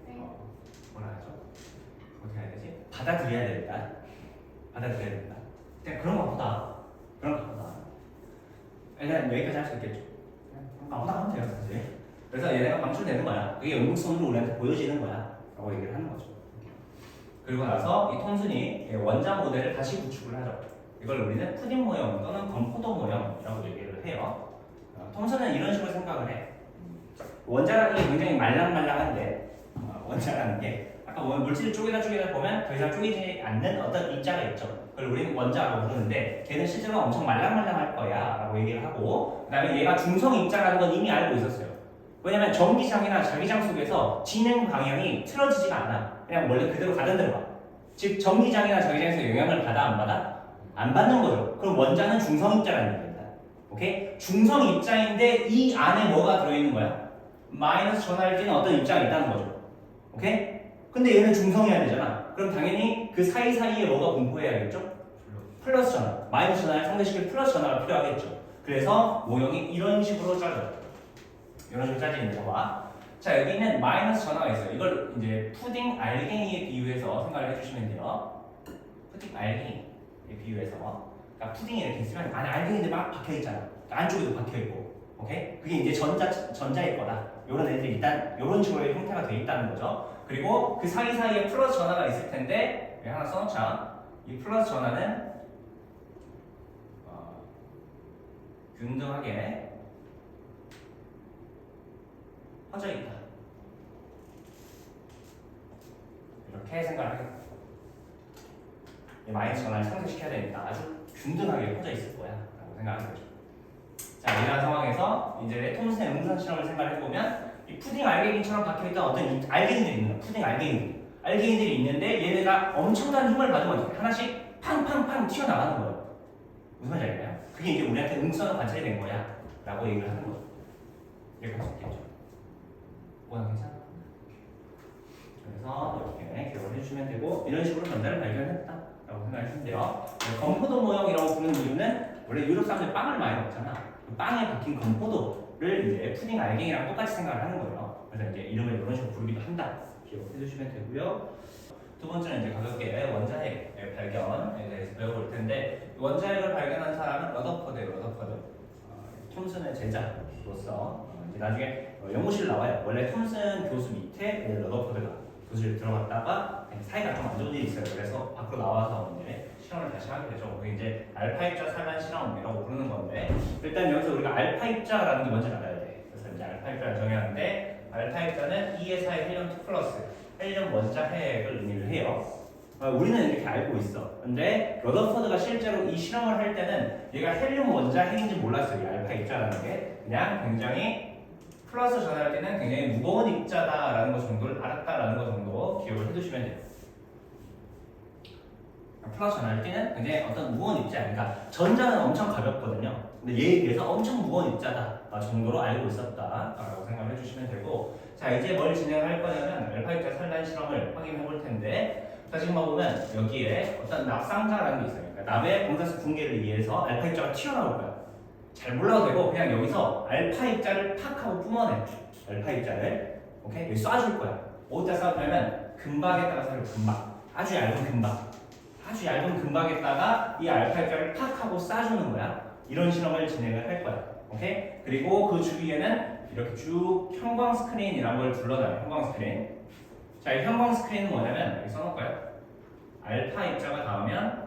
Speaker 2: 네.
Speaker 1: 뭐라 하죠? 어떻게 해야 되지? 받아들여야 된다. 받아들여야 된다. 그냥 그런가 보다. 그런가 보다. 일단 여기까지 할 수 있겠죠. 아무나 하면 돼요, 사실. 그래서 얘네가 방출되는 거야. 그게 응급선으로 우리한테 보여지는 거야. 라고 얘기를 하는 거죠. 그리고 나서 이 톰슨이 원자 모델을 다시 구축을 하죠. 이걸 우리는 푸딩 모형 또는 건포도 모형이라고 얘기를 해요. 톰슨은 이런 식으로 생각을 해. 원자라는 게 굉장히 말랑말랑한데 원자라는 게 아까 보면 물질을 쪼개다 보면 더 이상 쪼개지 않는 어떤 입자가 있죠. 그걸 우리는 원자라고 부르는데 걔는 실제로 엄청 말랑말랑할 거야 라고 얘기를 하고, 그 다음에 얘가 중성 입자라는 건 이미 알고 있었어요. 왜냐면 전기장이나 자기장 속에서 진행 방향이 틀어지지가 않아. 그냥 원래 그대로 가던 대로 가. 즉 전기장이나 자기장에서 영향을 받아 안 받아? 안 받는 거죠. 그럼 원자는 중성 입자라는 얘기입니다. 오케이? 중성 입자인데 이 안에 뭐가 들어있는 거야? 마이너스 전하를 띠는 어떤 입자가 있다는 거죠. 오케이? 근데 얘는 중성이어야 되잖아. 그럼 당연히 그 사이사이에 뭐가 분포해야겠죠? 플러스 전하. 마이너스 전하를 상대시킬 플러스 전하가 필요하겠죠. 그래서 모형이 이런 식으로 짜져요. 이런 식으로 짜집니다. 봐. 자, 여기는 마이너스 전하가 있어요. 이걸 이제 푸딩 알갱이에 비유해서 생각을 해주시면 돼요. 푸딩 알갱이에 비유해서. 그러니까 푸딩이 이렇게 있으면 안에 알갱이들 막 박혀있잖아. 안쪽에도 박혀있고. 오케이? 그게 이제 전자일 거다. 이런 애들이 일단 이런 식으로 형태가 되어 있다는 거죠. 그리고 그 사이사이에 플러스 전하가 있을 텐데 여기 하나 써놓자. 이 플러스 전하는 균등하게 퍼져 있다. 이렇게 생각을 하겠다. 마이너스 전하를 상쇄시켜야 되니까 아주 균등하게 퍼져 있을 거야 라고 생각하는 거죠. 자, 이런 상황에서 이제 톰슨의 응선 실험을 생각을 해보면 이 푸딩 알갱이처럼 박혀있던 어떤 알갱이들이 있는 거야. 푸딩 알갱이들이 있는데 얘네가 엄청난 힘을 받으면 어떻게 하나씩 팡팡팡 튀어나가는 거예요. 무슨 말인지 알까요? 그게 이제 우리한테 응선을 관찰이 된 거야 라고 얘기를 하는 거죠. 이렇게 할 수 있겠죠. 뭐야, 괜찮아? 그래서 이렇게 기억을 해주시면 되고 이런 식으로 전자를 발견했다 라고 생각하시면 돼요. 건포도 모형이라고 부르는 이유는 원래 유럽 사람들이 빵을 많이 먹잖아. 빵에 박힌 건포도를 이제 푸딩 알갱이랑 똑같이 생각을 하는 거예요. 그래서 이제 이름을 이런 식으로 부르기도 한다. 기억해 주시면 되고요. 두 번째는 이제 가볍게 원자핵 발견에 대해서 배워볼 텐데, 원자핵을 발견한 사람은 러더퍼드예요. 톰슨의 제자로서 이제 나중에 연구실 나와요. 원래 톰슨 교수 밑에 러더퍼드가 교수실 들어갔다가 사이가 좀 안 좋은 일이 있어요. 그래서 밖으로 나와서 이제 실험을 다시 하게 되죠. 그게 이제 알파 입자 산란 실험이라고 부르는 건데, 일단 여기서 우리가 알파 입자라는 게 뭔지 알아야 돼. 그래서 이제 알파 입자를 정의하는데, 알파 입자는 2의 4의 헬륨 2 플러스 헬륨 원자핵을 의미를 해요. 우리는 이렇게 알고 있어. 근데 러더퍼드가 실제로 이 실험을 할 때는 얘가 헬륨 원자핵인지 몰랐어요. 이 알파 입자라는 게 그냥 굉장히 플러스 전할 때는 굉장히 무거운 입자다라는 것 정도를 알았다라는 것 정도 기억을 해두시면 돼요. 플러스 전하를 띠는 굉장히 어떤 무거운 입자. 그러니까 전자는 엄청 가볍거든요. 근데 얘에 비해서 엄청 무거운 입자다 정도로 알고 있었다라고 생각을 해주시면 되고, 자 이제 뭘 진행할 거냐면 알파 입자 산란 실험을 확인해 볼 텐데, 자 지금 보면 여기에 어떤 납상자라는 게 있어요. 그러니까 납의 공사수 붕괴를 위해서 알파 입자가 튀어나올 거야. 잘 몰라도 되고 그냥 여기서 알파 입자를 탁 하고 뿜어내. 알파 입자를 오케이 여기 쏴줄 거야. 어디다 쏴주냐면 금박에다가 쏴줘. 금박. 아주 얇은 금박. 아주 얇은 금박에다가 이 알파 입자를 탁 하고 쏴주는 거야. 이런 실험을 진행을 할 거야. 오케이? 그리고 그 주위에는 이렇게 쭉 형광 스크린이라는 걸 둘러놔요. 형광 스크린. 자, 이 형광 스크린은 뭐냐면 여기 써놓을까요? 알파 입자가 닿으면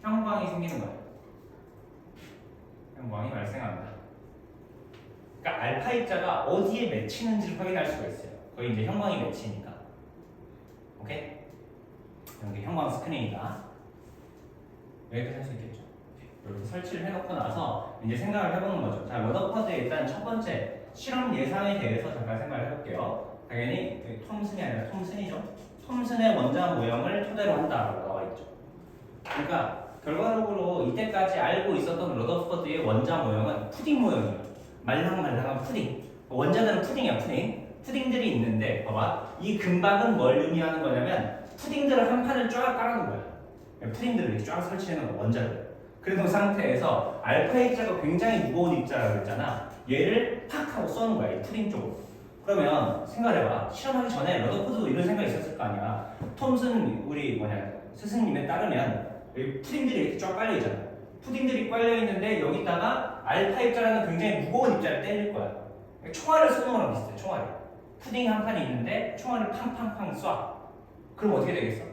Speaker 1: 형광이 생기는 거예요. 형광이 발생합니다. 그러니까 알파 입자가 어디에 맺히는지를 확인할 수가 있어요. 거기 이제 형광이 맺히니까. 오케이? 여기 형광 스크린이다. 여기까지 할 수 있겠죠. 이렇게 설치를 해놓고 나서 이제 생각을 해보는 거죠. 자, 러더퍼드의 일단 첫 번째 실험 예상에 대해서 잠깐 생각을 해볼게요. 당연히 톰슨이 아니라 톰슨이죠. 톰슨의 원자 모형을 토대로 한다라고 나와 있죠. 그러니까 결과적으로 이때까지 알고 있었던 러더퍼드의 원자 모형은 푸딩 모형이에요. 말랑말랑한 푸딩. 원자들은 푸딩이야, 푸딩. 푸딩들이 있는데, 봐봐. 이 금박은 뭘 의미하는 거냐면 푸딩들을 한 판을 쫙 깔아놓은 거야. 푸딩들을 이렇게 쫙 설치해놓은 거, 원자들. 그래놓은 상태에서 알파 입자가 굉장히 무거운 입자라고 했잖아. 얘를 팍 하고 쏘는 거야, 이 푸딩 쪽으로. 그러면 생각해봐. 실험하기 전에 러더퍼드도 이런 생각이 있었을 거 아니야. 톰슨 우리 스승님에 따르면 여기 푸딩들이 이렇게 쫙 깔려 있잖아. 푸딩들이 깔려 있는데 여기다가 알파 입자라는 굉장히 무거운 입자를 때릴 거야. 총알을 쏘는 거랑 비슷해. 총알이. 푸딩 한 판이 있는데 총알을 팡팡팡 쏴. 그럼 어떻게 되겠어?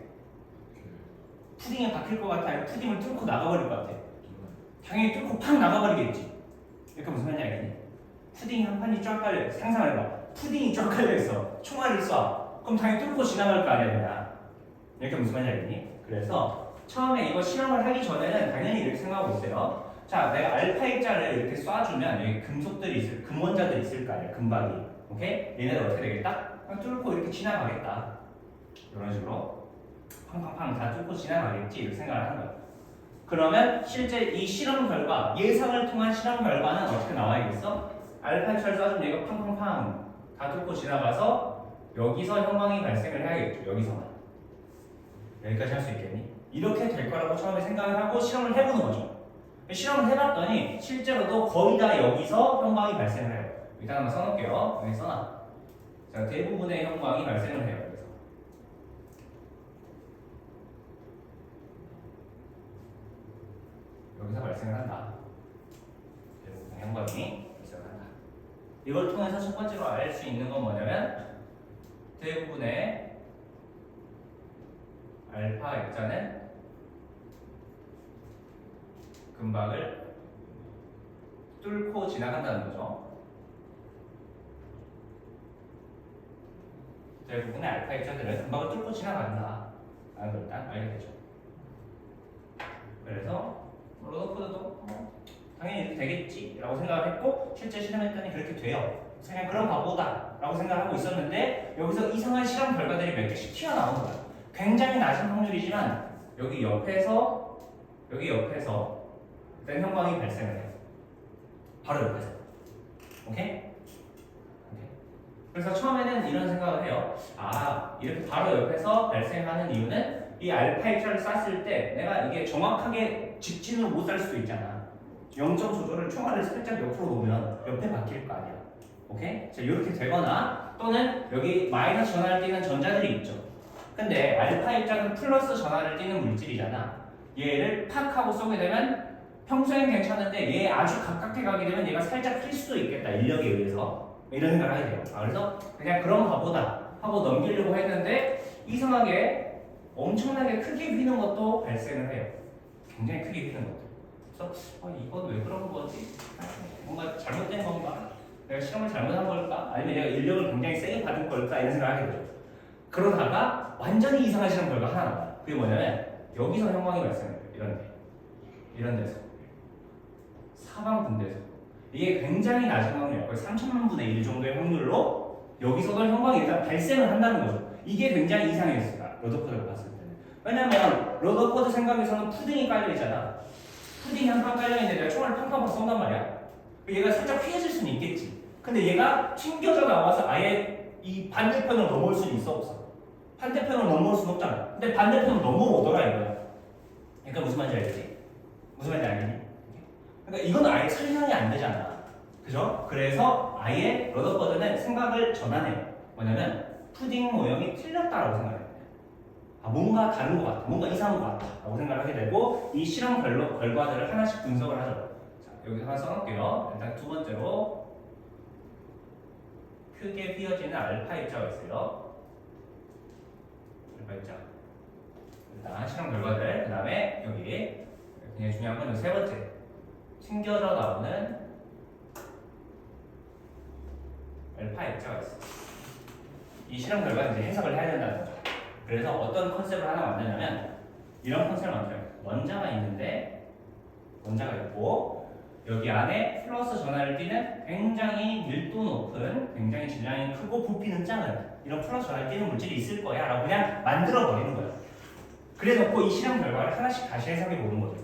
Speaker 1: 푸딩에 박힐 것 같아? 아니면 푸딩을 뚫고 나가버릴 것 같아? 당연히 뚫고 팍 나가버리겠지. 그러니까 무슨 말인지 알겠니? 푸딩이 한 판이 쫙 깔려. 상상해봐. 푸딩이 쫙 깔려있어. 총알을 쏴. 그럼 당연히 뚫고 지나갈 거 아니야, 내가. 이렇게 무슨 말인지 알겠니? 그래서 처음에 이거 실험을 하기 전에는 당연히 이렇게 생각하고 있어요. 자, 내가 알파 입자를 이렇게 쏴주면 여기 금속들이 금원자들이 있을 거 아니야, 금박이. 오케이? 얘네들 어떻게 되겠다? 그냥 뚫고 이렇게 지나가겠다. 이런 식으로 팡팡팡 다 뚫고 지나가겠지 이렇게 생각을 하는 거야. 그러면 실제 이 실험 결과, 예상을 통한 실험 결과는 어떻게 나와야겠어? 알파 입자를 쏴주면 얘가 팡팡팡 다 뚫고 지나가서 여기서 형광이 발생을 해야겠죠. 여기서만. 여기까지 할 수 있겠니? 이렇게 될 거라고 처음에 생각을 하고 실험을 해보는 거죠. 실험을 해봤더니 실제로도 거의 다 여기서 형광이 발생을 해요. 일단 한번 써놓을게요. 여기 써놔. 자, 대부분의 형광이 발생을 해요. 여기서 발생을 한다. 대부분의 형광이 발생을 한다. 이걸 통해서 첫 번째로 알 수 있는 건 뭐냐면 대부분의 알파 입자는 금박을 뚫고 지나간다는 거죠. 대부분의 알파 입자들은 금박을 뚫고 지나간다 라는 걸 일단 알게 되죠. 그래서 러더퍼드도 당연히 이렇게 되겠지 라고 생각을 했고 실제 실험했더니 그렇게 돼요. 그냥 그런가 보다 라고 생각하고 있었는데 여기서 이상한 실험 결과들이 몇 개씩 튀어나오는 거야. 굉장히 낮은 확률이지만 여기 옆에서 일단 형광이 발생을 해요. 바로 옆에서. 오케이? 그래서 처음에는 이런 생각을 해요. 아, 이렇게 바로 옆에서 발생하는 이유는 이 알파 입자를 쐈을 때 내가 이게 정확하게 직진으로 못 쐈을 수도 있잖아. 0점 조절을 총알을 살짝 옆으로 놓으면 옆에 박힐 거 아니야. 오케이? 자, 이렇게 되거나 또는 여기 마이너스 전하를 띠는 전자들이 있죠. 근데 알파 입자는 플러스 전하를 띠는 물질이잖아. 얘를 팍 하고 쏘게 되면 평소엔 괜찮은데 얘 아주 가깝게 가게 되면 얘가 살짝 휠 수도 있겠다. 인력에 의해서. 이런 생각을 하게 돼요. 그래서 그냥 그런가 보다 하고 넘기려고 했는데 이상하게 엄청나게 크게 휘는 것도 발생을 해요. 굉장히 크게 휘는 것도. 그래서 이건 왜 그런 거지? 뭔가 잘못된 건가? 내가 실험을 잘못한 걸까? 아니면 내가 인력을 굉장히 세게 받은 걸까? 이런 생각을 하게 되죠. 그러다가 완전히 이상한 실험 결과 하나 나와요. 그게 뭐냐면 여기서 형광이 발생해요. 이런 데서. 사방 군데에서. 이게 굉장히 낮은 확률이에요. 거의 3천만 분의 1 정도의 확률로 여기서도 형광이 일단 발생을 한다는 거죠. 이게 굉장히 이상했어요. 러더퍼드를 봤을 때는. 왜냐면 러더퍼드 생각에서는 푸딩이 깔려있잖아. 푸딩이 한 판 깔려있는데 내가 총알을 팡팡 쏜단 말이야. 얘가 살짝 휘어질 수는 있겠지. 근데 얘가 튕겨져 나와서 아예 이 반대편으로 넘어올 수는 있어 없어? 반대편으로 넘어올 수는 없잖아. 근데 반대편으로 넘어오더라 이거야. 그러니까 무슨 말인지 알겠지? 무슨 말인지 알겠니? 그러니까 이건 아예 설명이 안 되잖아. 그죠? 그래서 아예 러더버드는 생각을 전환해요. 뭐냐면 푸딩 모형이 틀렸다라고 생각해요. 아, 뭔가 다른 것 같아. 뭔가 이상한 것 같다. 라고 생각을 하게 되고 이 실험 결과들을 하나씩 분석을 하죠. 자, 여기 하나 써놓을게요. 일단 두 번째로 크게 휘어지는 알파 입자가 있어요. 알파 입자. 일단 실험 결과들. 그 다음에 여기 굉장히 중요한 건 세 번째. 튕겨져 나오는 알파 입자가 있어요. 이 실험 결과는 이제 해석을 해야 된다는 거죠. 그래서 어떤 컨셉을 하나 만드냐면 이런 컨셉을 만들어요. 원자가 있는데 원자가 있고 여기 안에 플러스 전하를 띠는 굉장히 밀도 높은, 굉장히 질량이 크고 부피는 작은 이런 플러스 전하를 띠는 물질이 있을 거야 라고 그냥 만들어 버리는 거예요. 그래 놓고 이 실험 결과를 하나씩 다시 해석해 보는 거죠.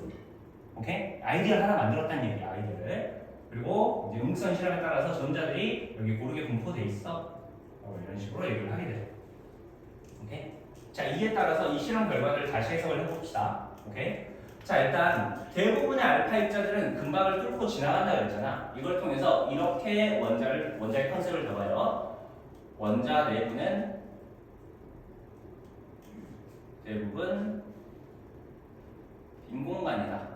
Speaker 1: 오케이? 아이디어를 하나 만들었다는 얘기야. 아이디어를. 그리고 이제 음극선 실험에 따라서 전자들이 여기 고르게 분포돼 있어. 이런 식으로 얘기를 하게 돼요. 오케이? 자, 이에 따라서 이 실험 결과를 다시 해석을 해봅시다. 오케이? 자, 일단 대부분의 알파 입자들은 금박을 뚫고 지나간다 그랬잖아. 이걸 통해서 이렇게 원자의 컨셉을 잡아요. 원자 내부는 대부분 빈 공간이다.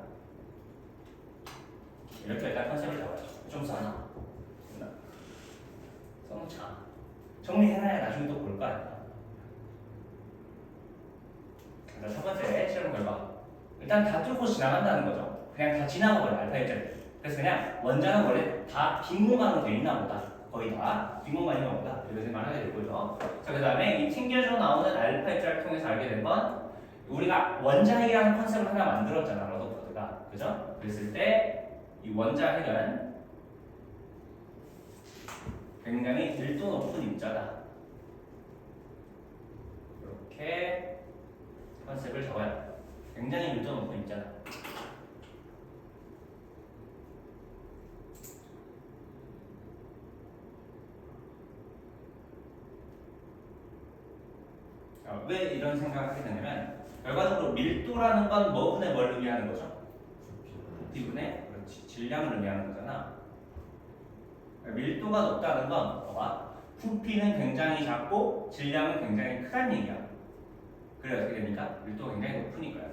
Speaker 1: 이렇게 일단 컨셉을 잡아요. 좀 써놔. 써놓자. 정리해놔야 나중에 또 볼 거 아니야. 그래서 첫 번째 실험 결과. 일단 다 뚫고 지나간다는 거죠. 그냥 다 지나가버려, 알파 입자들. 그래서 그냥 원자는 원래 다 빈 공간으로 되어 있나 보다. 거의 다 빈 공간인가 보다. 이렇게 생각하게 되고요. 자, 그 다음에 이 튕겨져 나오는 알파 입자를 통해서 알게 된 건 우리가 원자핵이라는 컨셉을 하나 만들었잖아, 러더퍼드가. 그죠? 그랬을 때 이 원자핵은 굉장히 밀도 높은 입자다. 이렇게 컨셉을 적어요. 굉장히 밀도 높은 입자다. 왜 이런 생각을 하게 되냐면 결과적으로 밀도라는 건 뭐분의 뭘 의미하는 거죠? 부피분의 그렇지 질량을 의미하는 거잖아. 밀도가 높다는 건 봐봐. 부피는 굉장히 작고 질량은 굉장히 크다는 얘기야. 그래 어떻게 됩니까? 밀도가 굉장히 높으니까요.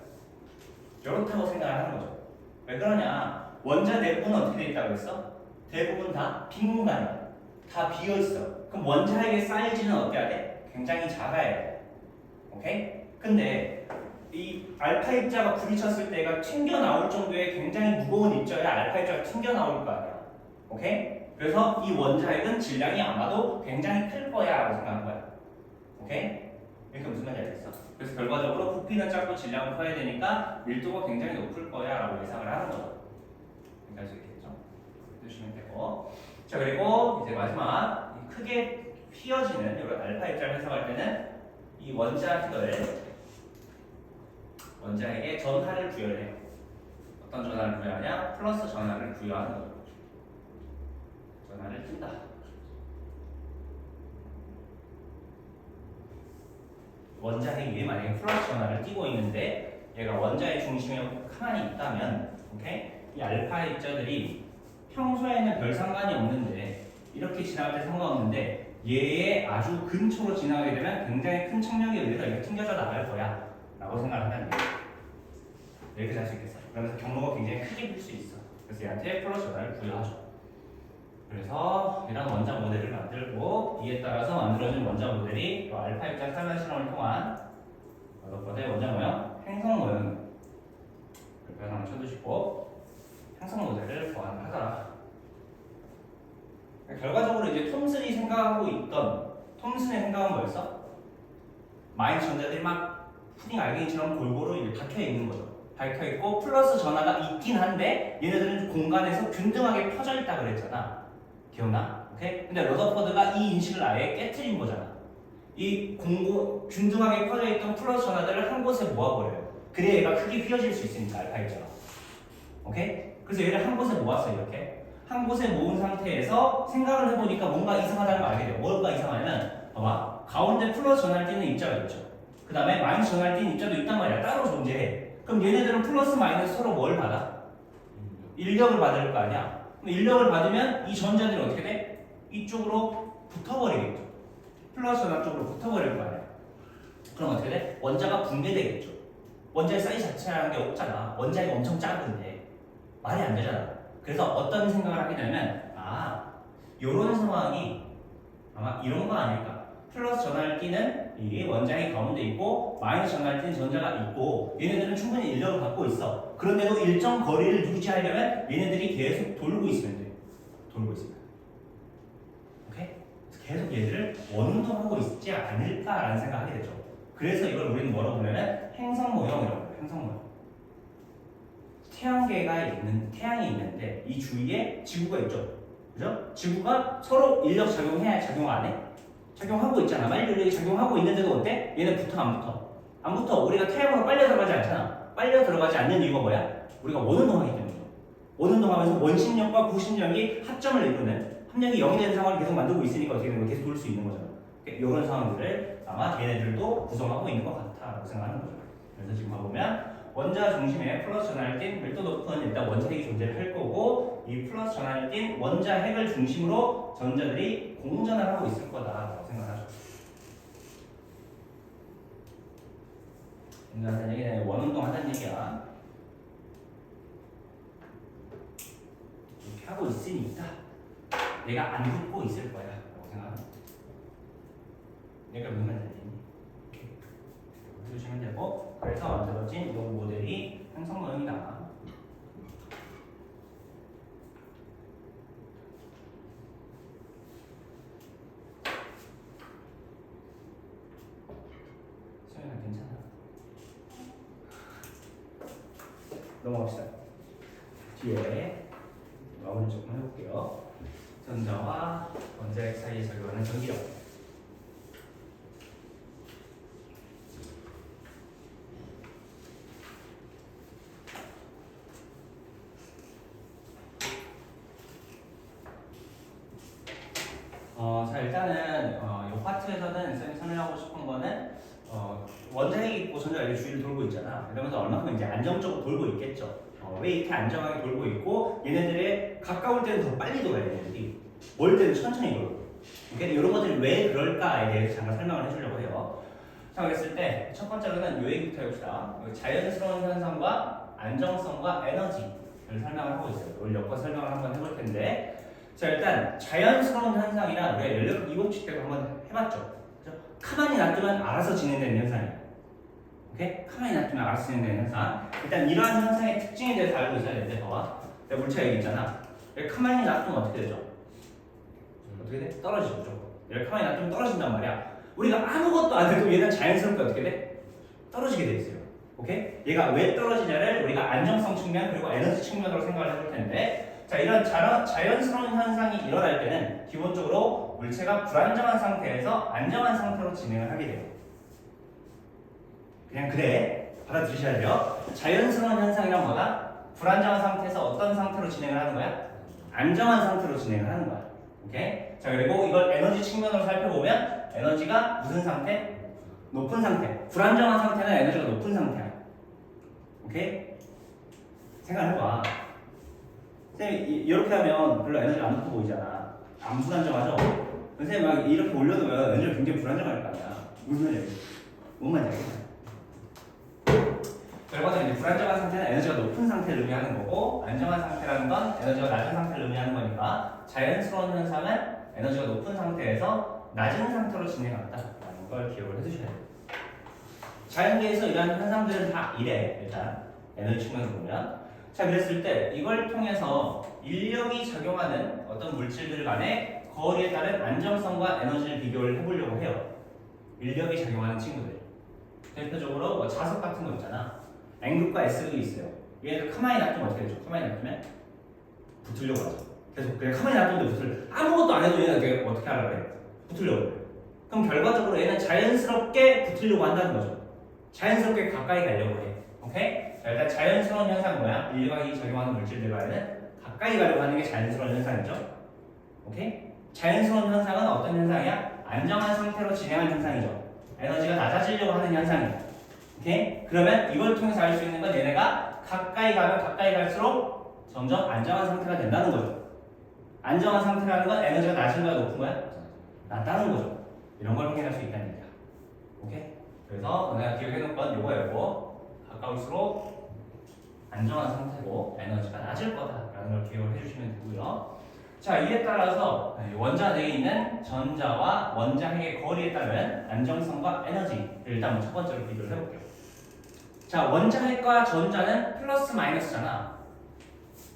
Speaker 1: 이렇다고 생각을 하는 거죠. 왜 그러냐? 원자 내부는 어떻게 돼 있다고 했어? 대부분 다 빈 공간이야. 다 비어 있어. 그럼 원자핵의 사이즈는 어때야 돼? 굉장히 작아야 돼. 오케이? 근데 이 알파 입자가 부딪혔을 때가 튕겨 나올 정도의 굉장히 무거운 입자야 알파 입자가 튕겨 나올 거 아니야. 오케이? 그래서 이 원자핵은 질량이 아마도 굉장히 클 거야 라고 생각한 거야. 오케이? 이렇게 무슨 말인지 알겠어? 그래서 결과적으로 부피는 작고 질량은 커야 되니까 밀도가 굉장히 높을 거야 라고 예상을 하는 거죠. 이렇게 할 수 있겠죠? 해주시면 되고. 자, 그리고 이제 마지막 크게 휘어지는 이런 알파 입자를 해석할 때는 이 원자핵에 전하를 부여해요. 어떤 전하를 부여하냐? 플러스 전하를 부여하는 거죠. 전하를 뜬다. 원자핵이 만약에 플러스 전하를 띄고 있는데 얘가 원자의 중심에 가만히 있다면, 오케이? 이 알파 입자들이 평소에는 별 상관이 없는데 이렇게 지나갈 때 상관없는데 얘의 아주 근처로 지나가게 되면 굉장히 큰 청력에 의해서 이게 튕겨져 나갈 거야 라고 생각을 한다는 거예요. 이렇게 할 수 있겠어. 그러면서 경로가 굉장히 크게 빌 수 있어. 그래서 얘한테 플러스 전하를 부여하죠. 그래서 이런 원자 모델을 만들고 이에 따라서 만들어진 원자 모델이 알파 입자 산란 실험을 통한 러더퍼드의 원자 모형, 행성 모형 이렇게 하나 쳐두시고 행성 모델을 보완하더라. 결과적으로 이제 톰슨이 생각하고 있던 톰슨의 생각은 뭐였어? 마이너스 전자들이 막 푸딩 알갱이처럼 골고루 이렇게 박혀 있는 거죠. 박혀 있고 플러스 전하가 있긴 한데 얘네들은 공간에서 균등하게 펴져 있다 그랬잖아. 기억나? 오케이? 근데 러더퍼드가 이 인식을 아예 깨트린 거잖아. 이 균등하게 퍼져 있던 플러스 전하들을 한 곳에 모아버려요. 그래야 얘가 크게 휘어질 수 있으니까 알파 입자가. 오케이? 그래서 얘를 한 곳에 모았어요. 이렇게 한 곳에 모은 상태에서 생각을 해보니까 뭔가 이상하다는 걸 알게 돼요. 뭐가 이상하냐면 봐봐, 가운데 플러스 전하를 띠는 입자가 있죠. 그 다음에 마이너스 전하를 띠는 입자도 있단 말이야. 따로 존재해. 그럼 얘네들은 플러스 마이너스 서로 뭘 받아? 인력을 받을 거 아니야. 그럼 인력을 받으면 이 전자들이 어떻게 돼? 이쪽으로 붙어버리겠죠. 플러스 전하 쪽으로 붙어버릴 거 아니야. 그럼 어떻게 돼? 원자가 붕괴되겠죠. 원자의 사이즈 자체라는 게 없잖아. 원자가 엄청 작은데 말이 안 되잖아. 그래서 어떤 생각을 하게 되면 요런 상황이 아마 이런 거 아닐까. 플러스 전하를 띠는 이 원자의 가운데 있고 마이너스 전하를 띠는 전자가 있고 얘네들은 충분히 인력을 갖고 있어. 그런데도 일정 거리를 유지하려면 얘네들이 계속 돌고 있으면 돼. 돌고 있으면. 오케이? 계속 얘들을 원운동하고 있지 않을까라는 생각을 하게 되죠. 그래서 이걸 우리는 뭐라고 부르냐면 행성 모형이라고 해요. 행성 모형. 태양이 있는데 이 주위에 지구가 있죠. 그죠? 지구가 서로 인력 작용해야 작용 안 해? 작용하고 있잖아. 만일 인력이 작용하고 있는데도 어때? 얘는 붙어 안 붙어? 안 붙어. 우리가 태양으로 빨려 들어가지 않잖아. 빨려 들어가지 않는 이유가 뭐야? 우리가 원운동하기 때문이죠. 원운동하면서 원심력과 구심력이 합점을 이루는 합력이 0이 되는 상황을 계속 만들고 있으니까 어떻게 되는 거 계속 돌 수 있는 거잖아. 이런 상황들을 아마 얘네들도 구성하고 있는 것 같다라고 생각하는 거죠. 그래서 지금 봐보면 원자 중심에 플러스 전하를 띤 밀도 높은 일단 원자핵이 존재를 할 거고 이 플러스 전하를 띤 원자핵을 중심으로 전자들이 공전을 하고 있을 거다라고 생각하죠. 공전하는 얘기는 원운동 하는 얘기야. 이렇게 하고 있으니까 얘가 안 붙고 있을 거야 라고 생각합니다. 얘가 무슨 말인지 이렇게 해주시면 되고, 그래서 만들어진 이 모델이 행성 모형이다. 소연아 괜찮아? 넘어갑시다. 뒤에 마무리 조금 해볼게요. 전자와 원자핵 사이에 작용하는 전기력. 자 일단은 이 파트에서는 쌤이 설명하고 싶은 거는 원자핵이 있고 전자가 이렇게 주위를 돌고 있잖아. 이러면서 얼마큼 이제 안정적으로 돌고 있겠죠. 왜 이렇게 안정하게 돌고 있고 얘네들의 가까울 때는 더 빨리 돌아야 얘네들이 멀 때는 천천히 돌고. 그러니까 이런 것들이 왜 그럴까에 대해서 잠깐 설명을 해주려고 해요. 자 그랬을 때 첫 번째로는 요 얘기부터 해봅시다. 자연스러운 현상과 안정성과 에너지를 설명을 하고 있어요. 이걸 엮어 설명을 한번 해볼 텐데. 자 일단 자연스러운 현상이란 우리가 연력 이법칙 때도 한번 해봤죠. 그죠? 가만히 놔두면 알아서 진행되는 현상이에요. 오케이? 가만히 놔두면 알아서 진행되는 현상. 일단 이러한 현상의 특징에 대해서 알고 있어야 되는데 봐봐. 내가 물체 얘기했잖아. 이렇게 가만히 놔두면 어떻게 되죠? 어떻게 돼? 떨어지죠. 무조건. 이렇게 가만히 놔두면 떨어진단 말이야. 우리가 아무것도 안 해도 얘는 자연스럽게 어떻게 돼? 떨어지게 돼 있어요. 오케이? 얘가 왜 떨어지냐를 우리가 안정성 측면 그리고 에너지 측면으로 생각을 해볼 텐데, 자 이런 자연스러운 현상이 일어날 때는 기본적으로 물체가 불안정한 상태에서 안정한 상태로 진행을 하게 돼요. 그냥 그래 받아들이셔야 돼요. 자연스러운 현상이란 뭐다? 불안정한 상태에서 어떤 상태로 진행을 하는 거야? 안정한 상태로 진행을 하는 거야. 오케이? 자 그리고 이걸 에너지 측면으로 살펴보면 에너지가 무슨 상태? 높은 상태. 불안정한 상태는 에너지가 높은 상태야. 오케이? 생각해봐. 선생님 이렇게 하면 별로 에너지가 안 높아 보이잖아. 안 불안정하죠? 선생님 막 이렇게 올려두면 에너지가 굉장히 불안정할 거 아니야. 무슨 말이야? 뭔 말이야? 결과적으로 이제 불안정한 상태는 에너지가 높은 상태를 의미하는 거고, 안정한 상태라는 건 에너지가 낮은 상태를 의미하는 거니까 자연스러운 현상은 에너지가 높은 상태에서 낮은 상태로 진행한다라는 걸 기억을 해두셔야 돼요. 자연계에서 이러한 현상들은 다 이래. 일단 에너지 측면으로 보면. 자 그랬을 때 이걸 통해서 인력이 작용하는 어떤 물질들 간의 거리에 따른 안정성과 에너지를 비교를 해보려고 해요. 인력이 작용하는 친구들. 대표적으로 뭐 자석 같은 거 있잖아. N극과 S극이 있어요. 얘를 가만히 놔두면 어떻게 되죠? 가만히 놔두면 붙으려고 하죠. 계속 그냥 가만히 놔두는데 붙을 아무것도 안 해도 얘는 되게 어떻게 하려고 그래? 붙으려고 그래. 그럼 결과적으로 얘는 자연스럽게 붙으려고 한다는 거죠. 자연스럽게 가까이 가려고 해. 오케이? 자, 일단 자연스러운 현상은 뭐야? 인류학이 적용하는 물질들과는 가까이 가려고 하는 게 자연스러운 현상이죠. 오케이? 자연스러운 현상은 어떤 현상이야? 안정한 상태로 진행하는 현상이죠. 에너지가 낮아지려고 하는 현상이야. 오케이? 그러면 이걸 통해서 알 수 있는 건 얘네가 가까이 가면 가까이 갈수록 점점 안정한 상태가 된다는 거죠. 안정한 상태라는 건 에너지가 낮은 거야, 높은 거야? 낮다는 거죠. 이런 걸 확인할 수 있다는 얘기야. 오케이? 그래서 내가 기억해놓은 건 요거였고, 가까울수록 안정한 상태고 에너지가 낮을 거다라는 걸 기억을 해주시면 되고요. 자, 이에 따라서 원자 내에 있는 전자와 원자핵의 거리에 따른 안정성과 에너지를 일단 첫 번째로 비교를 해볼게요. 자, 원자핵과 전자는 플러스 마이너스잖아.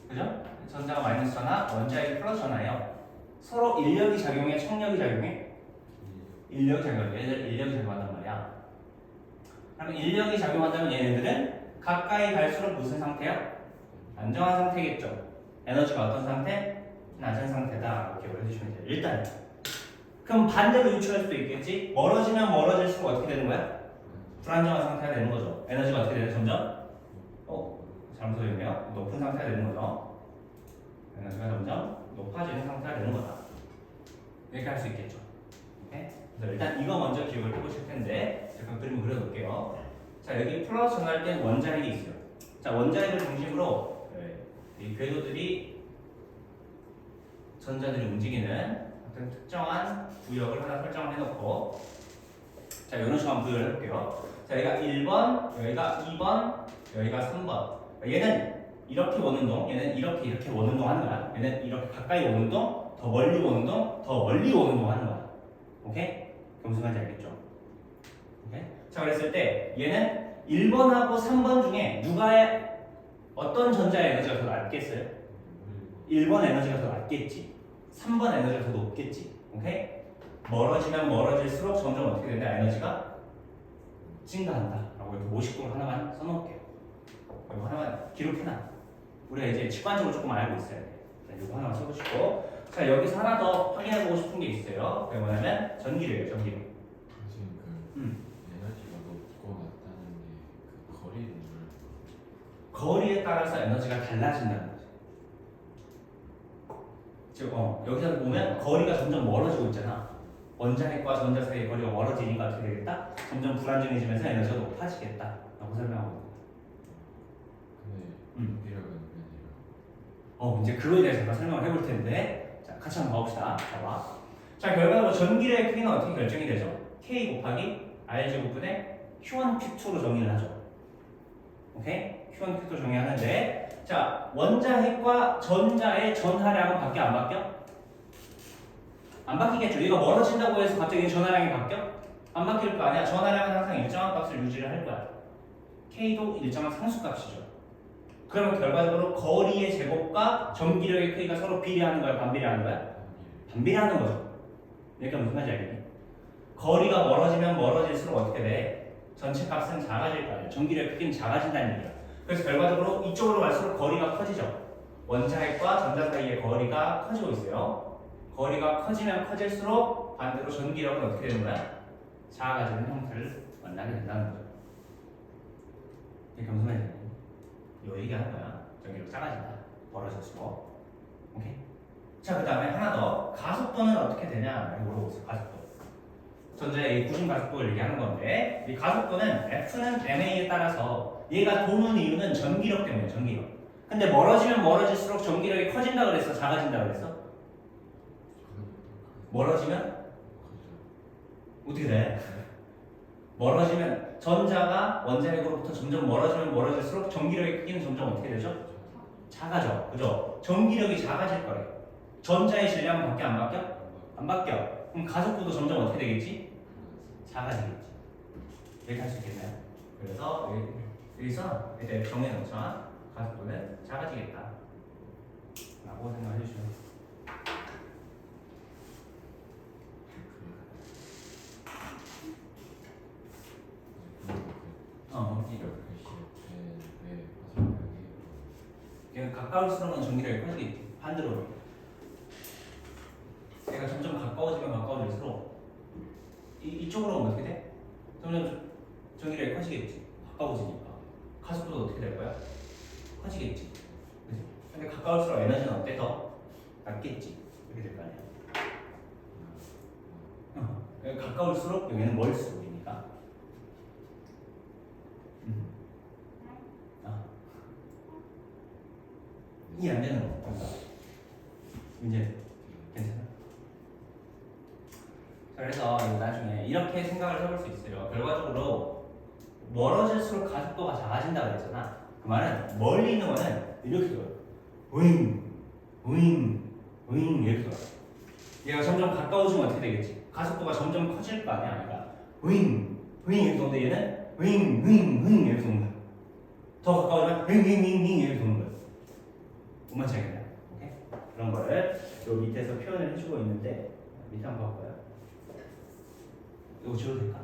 Speaker 1: 그죠? 전자가 마이너스잖아, 원자핵이 플러스잖아요. 서로 인력이 작용해, 청력이 작용해? 인력이 작용해. 얘들 인력이 작용한단 말이야. 그러면 인력이 작용한다면 얘네들은 가까이 갈수록 무슨 상태야? 안정한 상태겠죠. 에너지가 어떤 상태? 낮은 상태다. 기억을 해주시면 돼요. 일단. 그럼 반대로 유추할 수도 있겠지. 멀어지면 멀어질수록 어떻게 되는 거야? 불안정한 상태가 되는 거죠. 에너지가 어떻게 되는 점점? 잘못되었네요. 높은 상태가 되는 거죠. 에너지가 점점 높아지는 상태가 되는 거다. 이렇게 할 수 있겠죠. 오케이? 그래서 일단 이거 먼저 기억을 해보실 텐데 잠깐 그림을 그려놓을게요. 자, 여기 플러스 전할 땐 원자핵이 있어요. 자, 원자핵을 중심으로 이 궤도들이 전자들이 움직이는 어떤 특정한 구역을 하나 설정을 해놓고, 자, 이런 식으로 한번 부여를 해볼게요. 자, 여기가 1번, 여기가 2번, 여기가 3번. 얘는 이렇게 오는 동, 얘는 이렇게 오는 동 하는 거야. 얘는 이렇게 가까이 오는 동, 더 멀리 오는 동, 더 멀리 오는 동 하는 거야. 오케이? 무슨 말인지 알겠죠? 오케이? 자, 그랬을 때 얘는 1번하고 3번 중에 어떤 전자의 에너지가 더 낮겠어요? 1번 에너지가 더 낮겠지. 3번 에너지가 더 높겠지. 오케이? 멀어지면 멀어질수록 점점 어떻게 된다? 에너지가 증가한다. 라고 이렇게 50도를 하나만 써놓을게요. 이거 하나만 기록해놔. 우리가 이제 직관적으로 조금 알고 있어야 돼. 자, 이거 하나만 써보시고. 자, 여기서 하나 더 확인해보고 싶은 게 있어요. 그게 뭐냐면 전기료예요, 전기료.
Speaker 3: 선생님 에너지가 높고 낮다는 게 그 거리를
Speaker 1: 거리에 따라서 에너지가 달라진다는 거죠. 즉, 여기서 보면 거리가 점점 멀어지고 있잖아. 원자핵과 전자 사이의 거리가 멀어지니까 어떻게 되겠다? 점점 불안정해지면서 에너지가 높아지겠다. 라고 설명하고 있다.
Speaker 3: 근데 이라고 하면
Speaker 1: 이제 그거에 대해서 잠깐 설명을 해볼 텐데, 자, 같이 한번 가봅시다. 봐봐. 자, 결과적으로 전기료의 크기는 어떻게 결정이 되죠? K 곱하기 R 제곱분의 Q1, Q2로 정의를 하죠. 오케이? Q1, Q2 정의하는데, 자, 원자핵과 전자의 전하량은 바뀌어 안 바뀌어? 안 바뀌겠죠. 이거 멀어진다고 해서 갑자기 전하량이 바뀌어? 안 바뀔 거 아니야. 전하량은 항상 일정한 값을 유지를 할 거야. K도 일정한 상수값이죠. 그러면 결과적으로 거리의 제곱과 전기력의 크기가 서로 비례하는 거야, 반비례하는 거야? 반비례하는 거죠. 그러니까 무슨 말인지 알겠니? 거리가 멀어지면 멀어질수록 어떻게 돼? 전체 값은 작아질 거 아니야. 전기력의 크기는 작아진다는 얘기야. 그래서 결과적으로 이쪽으로 갈수록 거리가 커지죠. 원자핵과 전자 사이의 거리가 커지고 있어요. 거리가 커지면 커질수록 반대로 전기력은 어떻게 되는 거야? 작아지는 형태를 만나게 된다는 거죠. 그러니까 무슨 말인지 알겠니? 요 얘기하는 거야. 전기력 작아진다. 벌어질수록. 오케이? 자, 그 다음에 하나 더. 가속도는 어떻게 되냐? 물어보고 있어요. 가속도. 전자의 구심 가속도를 얘기하는 건데, 이 가속도는 F는 ma에 따라서 얘가 도는 이유는 전기력 때문에, 전기력. 근데 멀어지면 멀어질수록 전기력이 커진다 그랬어? 작아진다 그랬어? 멀어지면? 어떻게 돼? 멀어지면 전자가 원자핵으로부터 점점 멀어지면 멀어질수록 전기력의 크기는 점점 어떻게 되죠? 작아져. 그죠? 전기력이 작아질 거래. 전자의 질량은 바뀌어 안 바뀌어? 안 바뀌어. 그럼 가속도도 점점 어떻게 되겠지? 작아지겠지. 이렇게 할 수 있겠나요? 그래서 여기서 이제 정해놓자. 가속도는 작아지겠다. 라고 생각해 주시면 돼요. 가까울수록은 전기력이 커지겠지. 반대로 이쪽으로 오면 어떻게 돼? 점점 전기력이 커지겠지. 가까워지니까. 가속도도 어떻게 될 거야? 커지겠지. 그지? 근데 가까울수록 에너지는 어때? 더 낮겠지. 이렇게 될 거 아니야. 그러니까 가까울수록 여기는 멀수록이니까. 이해 안 되는 거. 그러니까 이제 괜찮아? 자, 그래서 나중에 이렇게 생각을 해볼 수 있어요. 결과적으로 멀어질수록 가속도가 작아진다 그랬잖아. 그 말은 멀리 있는 거는 이렇게 돌아. 윙, 윙, 윙 이렇게 돌아. 얘가 점점 가까워지면 어떻게 되겠지? 가속도가 점점 커질 거 아니야. 그러니까 윙, 윙 이렇게 도는데 얘는 윙, 윙, 윙 이렇게 도는 거야. 더 가까워지면 윙, 윙, 윙, 윙 이렇게 도는 거야. 뭔 말인지 알겠냐? 오케이? 그런 거를 요 밑에서 표현을 해주고 있는데 밑에 한번 봐볼까요? 이거 지워도 될까?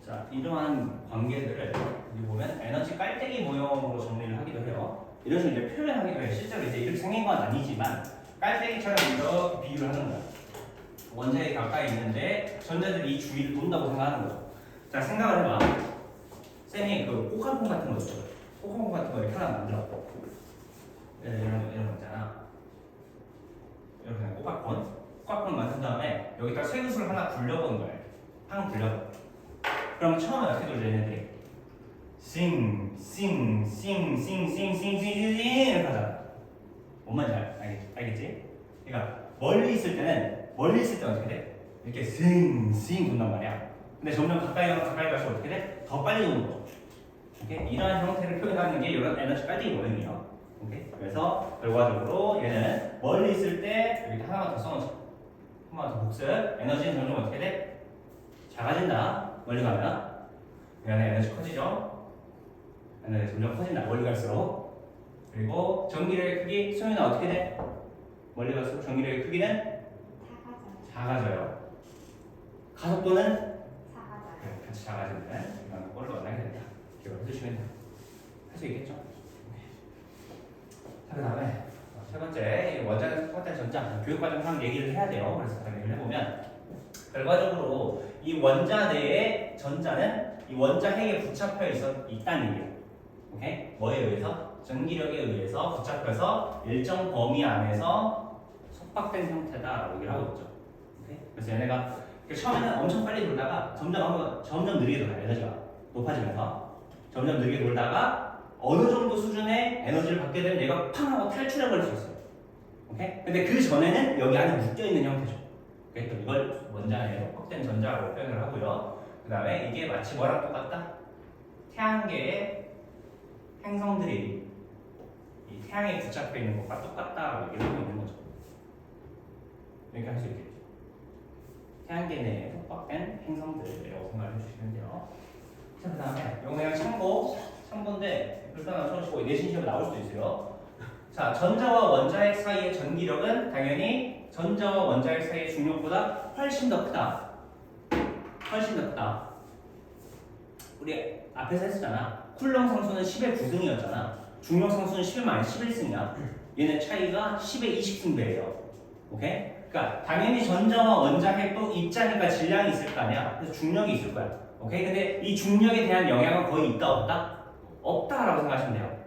Speaker 1: 자, 이러한 관계들을 여기 보면 에너지 깔때기 모형으로 정리를 하기도 해요. 이런 식으로 이제 표현하기도 해요. 실제로 이제 이렇게 생긴 건 아니지만 깔때기처럼 이렇게 비유를 하는 거야. 원자에 가까이 있는데 전자들이 이 주위를 돈다고 생각하는 거죠. 자, 생각을 해봐. 쌤이 그 꼬카폰 같은 거 있죠. 꼬카폰 같은 거 이렇게 하나 만들었고 이런 거 있잖아. 이렇게 꼬카폰 만든 다음에 여기다 쇠구슬 하나 굴려보는 거예요. 팡 굴려봐. 그럼 처음에 어떻게 돌려 얘네들이? 싱, 싱, 싱, 싱, 싱, 싱, 싱, 싱 이렇게 하잖아. 뭔 말인지 알겠지? 그러니까 멀리 있을 때는 어떻게 돼? 이렇게 싱, 싱 돈단 말이야. 근데 점점 가까이 갈수록 어떻게 돼? 더 빨리 도는 거죠. 오케이? 이러한 형태를 표현하는 게 이런 에너지 깔때기 모형이에요. 오케이? 그래서 결과적으로 얘는 멀리 있을 때 여기 하나만 더 써놓자. 한번 더 복습. 에너지는 점점 어떻게 돼? 작아진다. 멀리 가면 얘는 에너지 커지죠. 에너지 점점 커진다. 멀리 갈수록. 그리고 전기력의 크기 소유는 어떻게 돼? 멀리 갈수록 전기력의 크기는 작아져요. 가속도는
Speaker 2: 작아져요.
Speaker 1: 같이 작아지는 이런 꼴을 만나게 된다. 기억을 해주시면 돼요. 할 수 있겠죠? 자, 그 다음에 세 번째 원자는 첫 번째 전자 교육과정상 얘기를 해야 돼요. 그래서 얘기를 해보면 결과적으로 이 원자 내에 전자는 이 원자 핵에 붙잡혀 있다는 얘기예요. 오케이? 뭐에 의해서? 전기력에 의해서 붙잡혀서 일정 범위 안에서 속박된 형태다라고 얘기를 하고 있죠. 오케이? 그래서 얘네가 처음에는 엄청 빨리 돌다가 점점 느리게 돌아요. 에너지가 높아지면서 점점 느리게 돌다가 어느 정도 수준의 에너지를 받게 되면 얘가 팡 하고 탈출해버릴 수 있어요. 오케이? 근데 그 전에는 여기 안에 묶여있는 형태죠. 그래서 이걸 원자 안에 속박된 전자라고 표현을 하고요. 그 다음에 이게 마치 뭐랑 똑같다? 태양계의 행성들이 이 태양에 붙잡혀 있는 것과 똑같다라고 얘기를 하고 있는 거죠. 이렇게 할 수 있겠죠. 태양계 내에 속박된 행성들이라고 생각을 해주시면 돼요. 자, 그 다음에 이거 그냥 참고인데 불편한 쳐주시고 내신 시험에 나올 수도 있어요. 자, 전자와 원자핵 사이의 전기력은 당연히 전자와 원자핵 사이의 중력보다 훨씬 더 크다. 훨씬 더 크다. 우리 앞에서 했었잖아. 쿨럼 상수는 10의 9승이었잖아. 중력 상수는 10의 -11승이야. 얘네 차이가 10의 20승배예요. 오케이? 그러니까 당연히 전자와 원자핵도 입자니까 질량이 있을 거 아니야. 그래서 중력이 있을 거야. 오케이? 근데 이 중력에 대한 영향은 거의 있다 없다? 없다라고 생각하시면 돼요.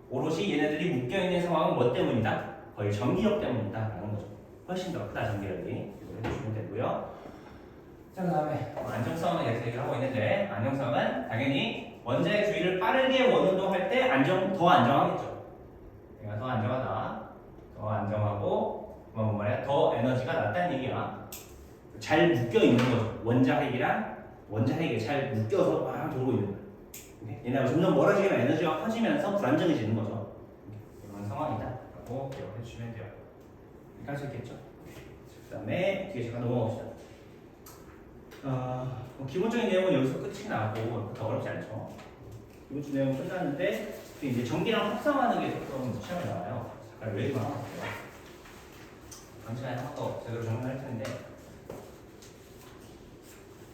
Speaker 1: 오롯이 얘네들이 묶여있는 상황은 뭐 때문이다? 거의 전기력 때문이다 라는 거죠. 훨씬 더 크다 전기력이. 이걸 해주시면 되고요. 자, 그 다음에 안정성은 계속 얘기를 하고 있는데 안정성은 당연히 원자의 주위를 빠르게 원운동할 때 더 안정하겠죠. 그러니까 더 안정하다. 더 안정하고 뭔 말이야? 더 에너지가 낮다는 얘기야. 잘 묶여있는 거죠. 원자핵이 잘 묶여서 막 돌고 있는 거야. 얘네가 점점 멀어지면 에너지가 커지면서 불안정해지는 거죠. 이런 상황이다 라고 기억해 주시면 돼요. 이렇게 할 수 있겠죠. 그 다음에 뒤에 잠깐 넘어갑시다. 기본적인 내용은 여기서 끝이 나고 더 어렵지 않죠. 기본적인 내용은 끝났는데 이제 전기랑 합성하는 게 조금 시험에 나와요. 잠깐 왜 이거 나와요? 다음 시간에 한 번 더 제대로 정리할 텐데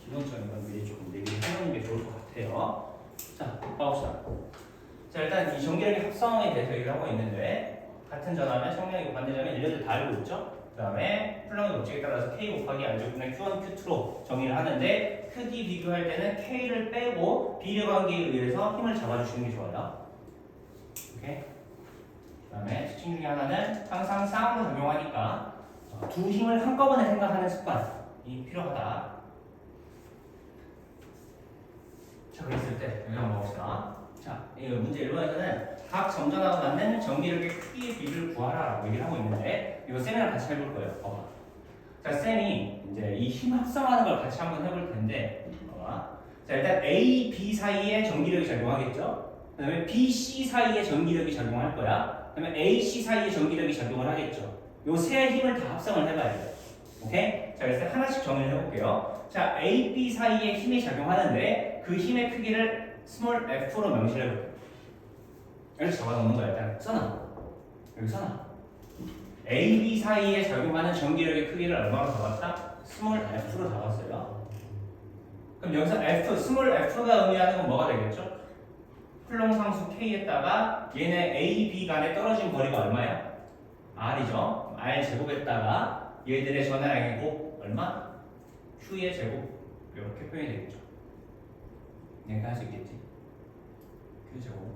Speaker 1: 기본적인 건 미리 조금 얘기를 해놓는 게 좋을 것 같아요. 자, 봐봅시다. 자 일단 이 전기력의 합성에 대해서 얘기를 하고 있는데 같은 전압에 청량이고 반대점에 인력을 다 알고 있죠. 그 다음에 플랑크의 법칙에 따라서 K 곱하기 R제곱분의 Q1, Q2로 정의를 하는데 크기 비교할 때는 K를 빼고 비례 관계에 의해서 힘을 잡아주시는 게 좋아요. 오케이? 그 다음에 특징 중에 하나는 항상 쌍으로 적용하니까 두 힘을 한꺼번에 생각하는 습관이 필요하다. 자, 그랬을 때 여기 한번 봅시다. 자, 이 문제 1번에서는 각 점전하고 맞는 전기력의 크기의 비율을 구하라라고 얘기를 하고 있는데 이거 쌤이랑 같이 해볼 거예요. 봐봐. 자, 쌤이 이제 이 힘 합성하는 걸 같이 한번 해볼 텐데 봐봐. 자, 일단 A, B 사이에 전기력이 작용하겠죠. 그 다음에 B, C 사이에 전기력이 작용할 거야. 그 다음에 A, C 사이에 전기력이 작용을 하겠죠. 요 세 힘을 다 합성을 해봐야 돼요. 오케이? 자, 그래서 하나씩 정리를 해볼게요. 자, A, B 사이에 힘이 작용하는데 그 힘의 크기를 스몰 f로 명시를 해볼게요. 이렇게 적어놓는 거야. 일단 써놔. 여기 써놔. A, B 사이에 작용하는 전기력의 크기를 얼마로 잡았다? 스몰 f로 잡았어요. 그럼 여기서 f, 스몰 f가 의미하는 건 뭐가 되겠죠? 플롱상수 k에다가 얘네 A, B 간에 떨어진 거리가 얼마야? r이죠. r 제곱에다가 얘들의 전화량의 곱 얼마? q의 제곱 이렇게 표현이 되겠죠. 내가 할 수 있겠지. q 제곱.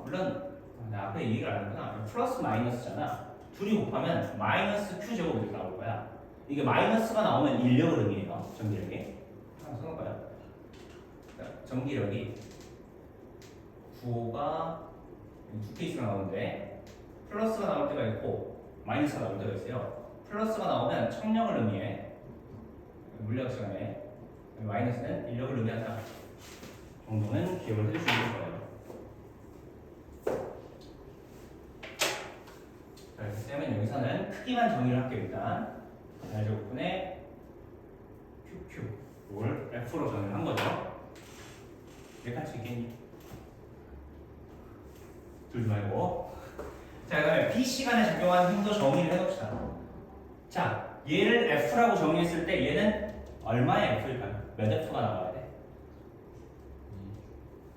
Speaker 1: 물론 앞에 얘기를 안 했구나. 플러스 마이너스잖아. 둘이 곱하면 마이너스 q 제곱 이렇게 나올 거야. 이게 마이너스가 나오면 인력을 의미해요. 전기력이. 하나 써볼까요? 전기력이 9호가 두 케이스가 나오는데 플러스가 나올 때가 있고 마이너스가 나올 때가 있어요. 플러스가 나오면 청력을 의미해. 물리학 시간에 마이너스는 인력을 의미한다. 정도는 기억을 해주시면 거예요. 그래서 쌤은 여기서는 크기만 정의를 할게요. 일단 R제곱분의 QQ 이걸 F로 정의를 한 거죠. 여기까지 수 있겠니? 들지 말고. 자, 그 다음에 B 시간에 적용하는 힘도 정의를 해봅시다. 자, 얘를 F라고 정의했을 때 얘는 얼마의 F일까요? 몇 F가 나와야 돼?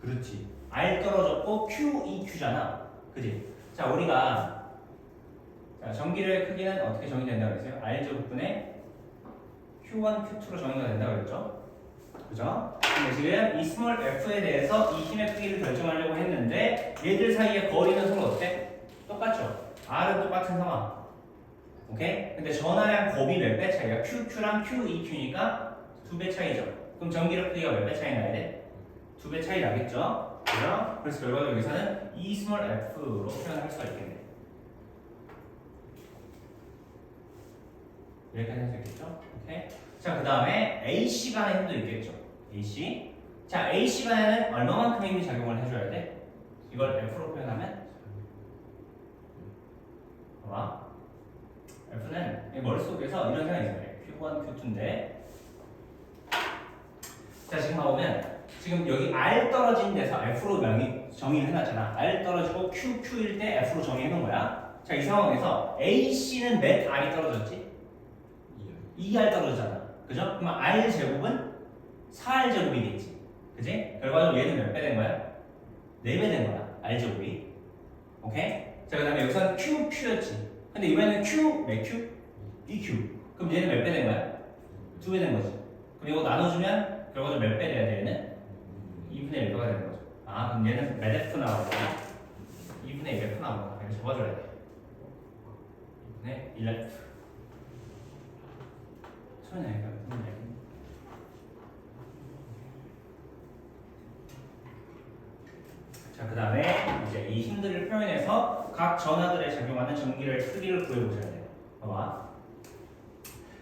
Speaker 1: 그렇지. R 떨어졌고 Q, EQ잖아. 그지? 자, 우리가 자, 전기력의 크기는 어떻게 정의된다고 그랬어요? R제곱분의 Q1, Q2로 정의가 된다고 그랬죠? 그죠? 근데 지금 이 스몰 f에 대해서 이 힘의 크기를 결정하려고 했는데 얘들 사이의 거리는 서로 어때? 똑같죠? R은 똑같은 상황. 오케이? 근데 전하량 곱이 몇 배 차이야? QQ랑 QEQ니까 2배 차이죠. 그럼 전기력 크기가 몇 배 차이 나야 돼? 2배 차이 나겠죠? 그죠? 그래서 결과적으로 여기서는 E 스몰 f로 표현할 수가 있겠네. 여기까지 할 수 있겠죠? 오케이? 자, 그 다음에 AC 간의 힘도 있겠죠? AC. 자, AC 간에는 얼마만큼의 힘이 작용을 해줘야 돼? 이걸 F로 표현하면? 봐봐. F는 머릿속에서 이런 생각이 있어요. Q1, Q2인데. 자, 지금 봐보면 지금 여기 R 떨어진 데서 F로 정의를 해놨잖아. R 떨어지고 QQ일 때 F로 정의해놓은 거야. 자, 이 상황에서 AC는 몇 R이 떨어졌지? 2R 떨어지잖아. 그죠? 그럼 R 제곱은 4R 제곱이겠지. 그지? 결과적으로 얘는 몇 배 된 거야? 4배 된 거야. R 제곱이. 오케이? 자, 그 다음에 여기서는 QQ였지. 근데 이번에는 Q, 몇 Q? EQ. 그럼 얘는 몇 배 된 거야? 2배 된 거지. 그럼 이거 나눠주면 결과적으로 몇 배 돼야 돼? 얘는? 2분의 1배가 되는 거죠. 아, 그럼 얘는 몇 F 나오고 2분의 1F 나오고 이렇게 적어줘야 돼. 2분의 1F. 소리 나니까 무슨 얘기? 자, 그 다음에 이제 이 힘들을 표현해서 각 전하들에 작용하는 전기를 크기를 구해보셔야 돼요. 봐봐.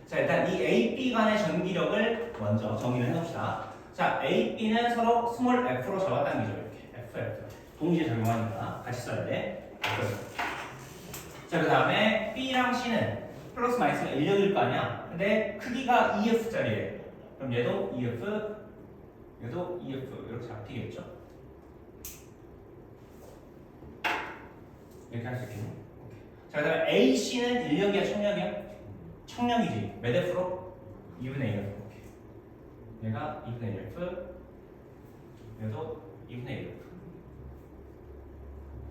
Speaker 1: 자, 일단 이 A, B 간의 전기력을 먼저 정의를 해봅시다. 자, A, B는 서로 스몰 f로 잡아당기죠. 이렇게 F, F. 동시에 작용하니까 같이 써야 돼. 자, 그 다음에 B랑 C는 플러스 마이너스가 인력일 거 아니야? 근데 크기가 EF짜리예요. 그럼 얘도 EF, 얘도 EF 이렇게 잡히겠죠? 이렇게 할 수 있겠네. 자, 그 다음에 AC는 인력이야, 청력이야? 청력이지. 몇 F로? 2분의 1F. 얘가 2분의 1F, 얘도 2분의 1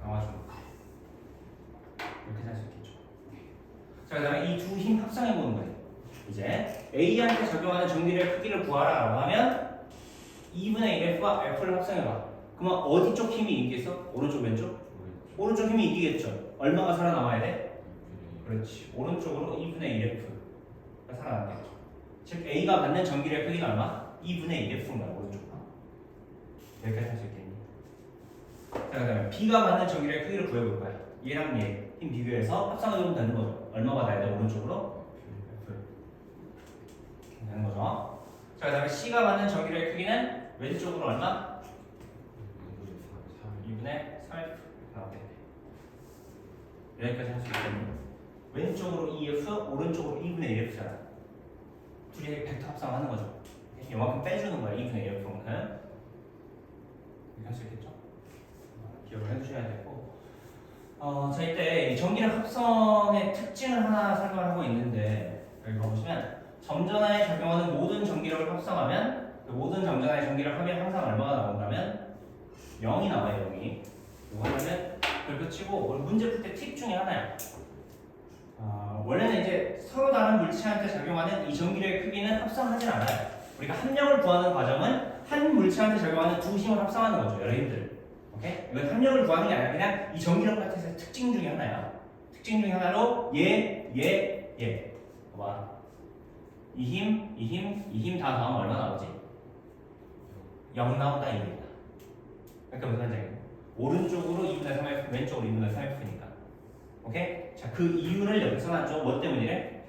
Speaker 1: 나와주는 거 이렇게 살 수 있겠죠. 자, 그 다음에 이 두 힘 합성해 보는 거예요. 이제 A한테 적용하는 전기의 크기를 구하라라고 하면 2분의 1F와 F를 합성해봐. 그러면 어디 쪽 힘이 이기겠어? 오른쪽 왼쪽? 오른쪽 힘이 이기겠죠. 얼마가 살아남아야 돼? 그렇지. 오른쪽으로 2분의 1F가 살아남겠죠. 즉 A가 받는 전기의 크기가 얼마? 2분의 1F인 거야. 오른쪽으로. 여기까지 할 수 있겠니? 자, 그 다음에 B가 받는 전기의 크기를 구해볼 거야. 얘랑 얘 힘 비교해서 합성해보면 되는 거죠. 얼마 받아야 돼? 오른쪽으로? F. 되는 거죠. 자, 그 다음에 C가 받는 전기의 크기는 왼쪽으로 얼마? 2분의 3F 나오겠네. 여기까지 할 수 있겠네. 왼쪽으로 2F, 오른쪽으로 2분의 1F잖아. 둘이 벡터 합성하는 거죠. 이만큼 빼주는 거야. 2분의 1F만큼. 이렇게 할 수 있겠죠? 기억을 해두셔야 되고. 자, 이때 전기력 합성의 특징을 하나 설명을 하고 있는데 여기 보시면 점전하에 적용하는 모든 전기력을 합성하면 그 모든 점전하의 전기력 합이 항상 얼마가 나온다면 0이 나와요. 0이. 이거 하면 그렇게 치고 오늘 문제 풀 때 팁 중에 하나야. 원래는 이제 서로 다른 물체한테 적용하는 이 전기력의 크기는 합성하진 않아요. 우리가 합력을 구하는 과정은 한 물체한테 적용하는 두 힘을 합성하는 거죠. 여러 힘들. 오케이? 이건 합력을 구하는 게 아니라 그냥 이 전기력 같은 특징 중에 하나야. 특징 중에 하나로 얘. 봐봐. 이 힘 다 더하면 얼마 나오지? 0 나온다 이겁니다. 그러니까 무슨 말인지 오른쪽으로 2분의 3F, 왼쪽으로 2분의 3F니까. 오케이? 자, 그 이유를 여기서 놨죠. 뭐 때문이래?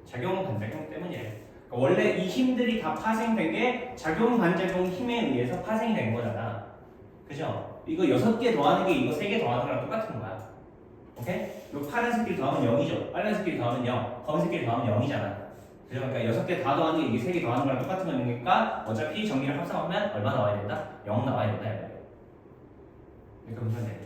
Speaker 1: 작용 반작용 때문이래. 그러니까 원래 이 힘들이 다 파생된 게 작용 반작용 힘에 의해서 파생이 된 거잖아. 그죠? 이거 6개 더하는 게 이거 3개 더하는 거랑 똑같은 거야. 오케이? 이 파란색끼리 더하면 0이죠. 빨간색끼리 더하면 0, 검은색끼리 더하면 0이잖아. 그죠? 그러니까 6개 다 더하는 게 이게 3개 더하는 거랑 똑같은 거니까 어차피 전기를 합성하면 얼마 나와야 된다? 0 나와야 된다. 그러니까 무슨 말이야?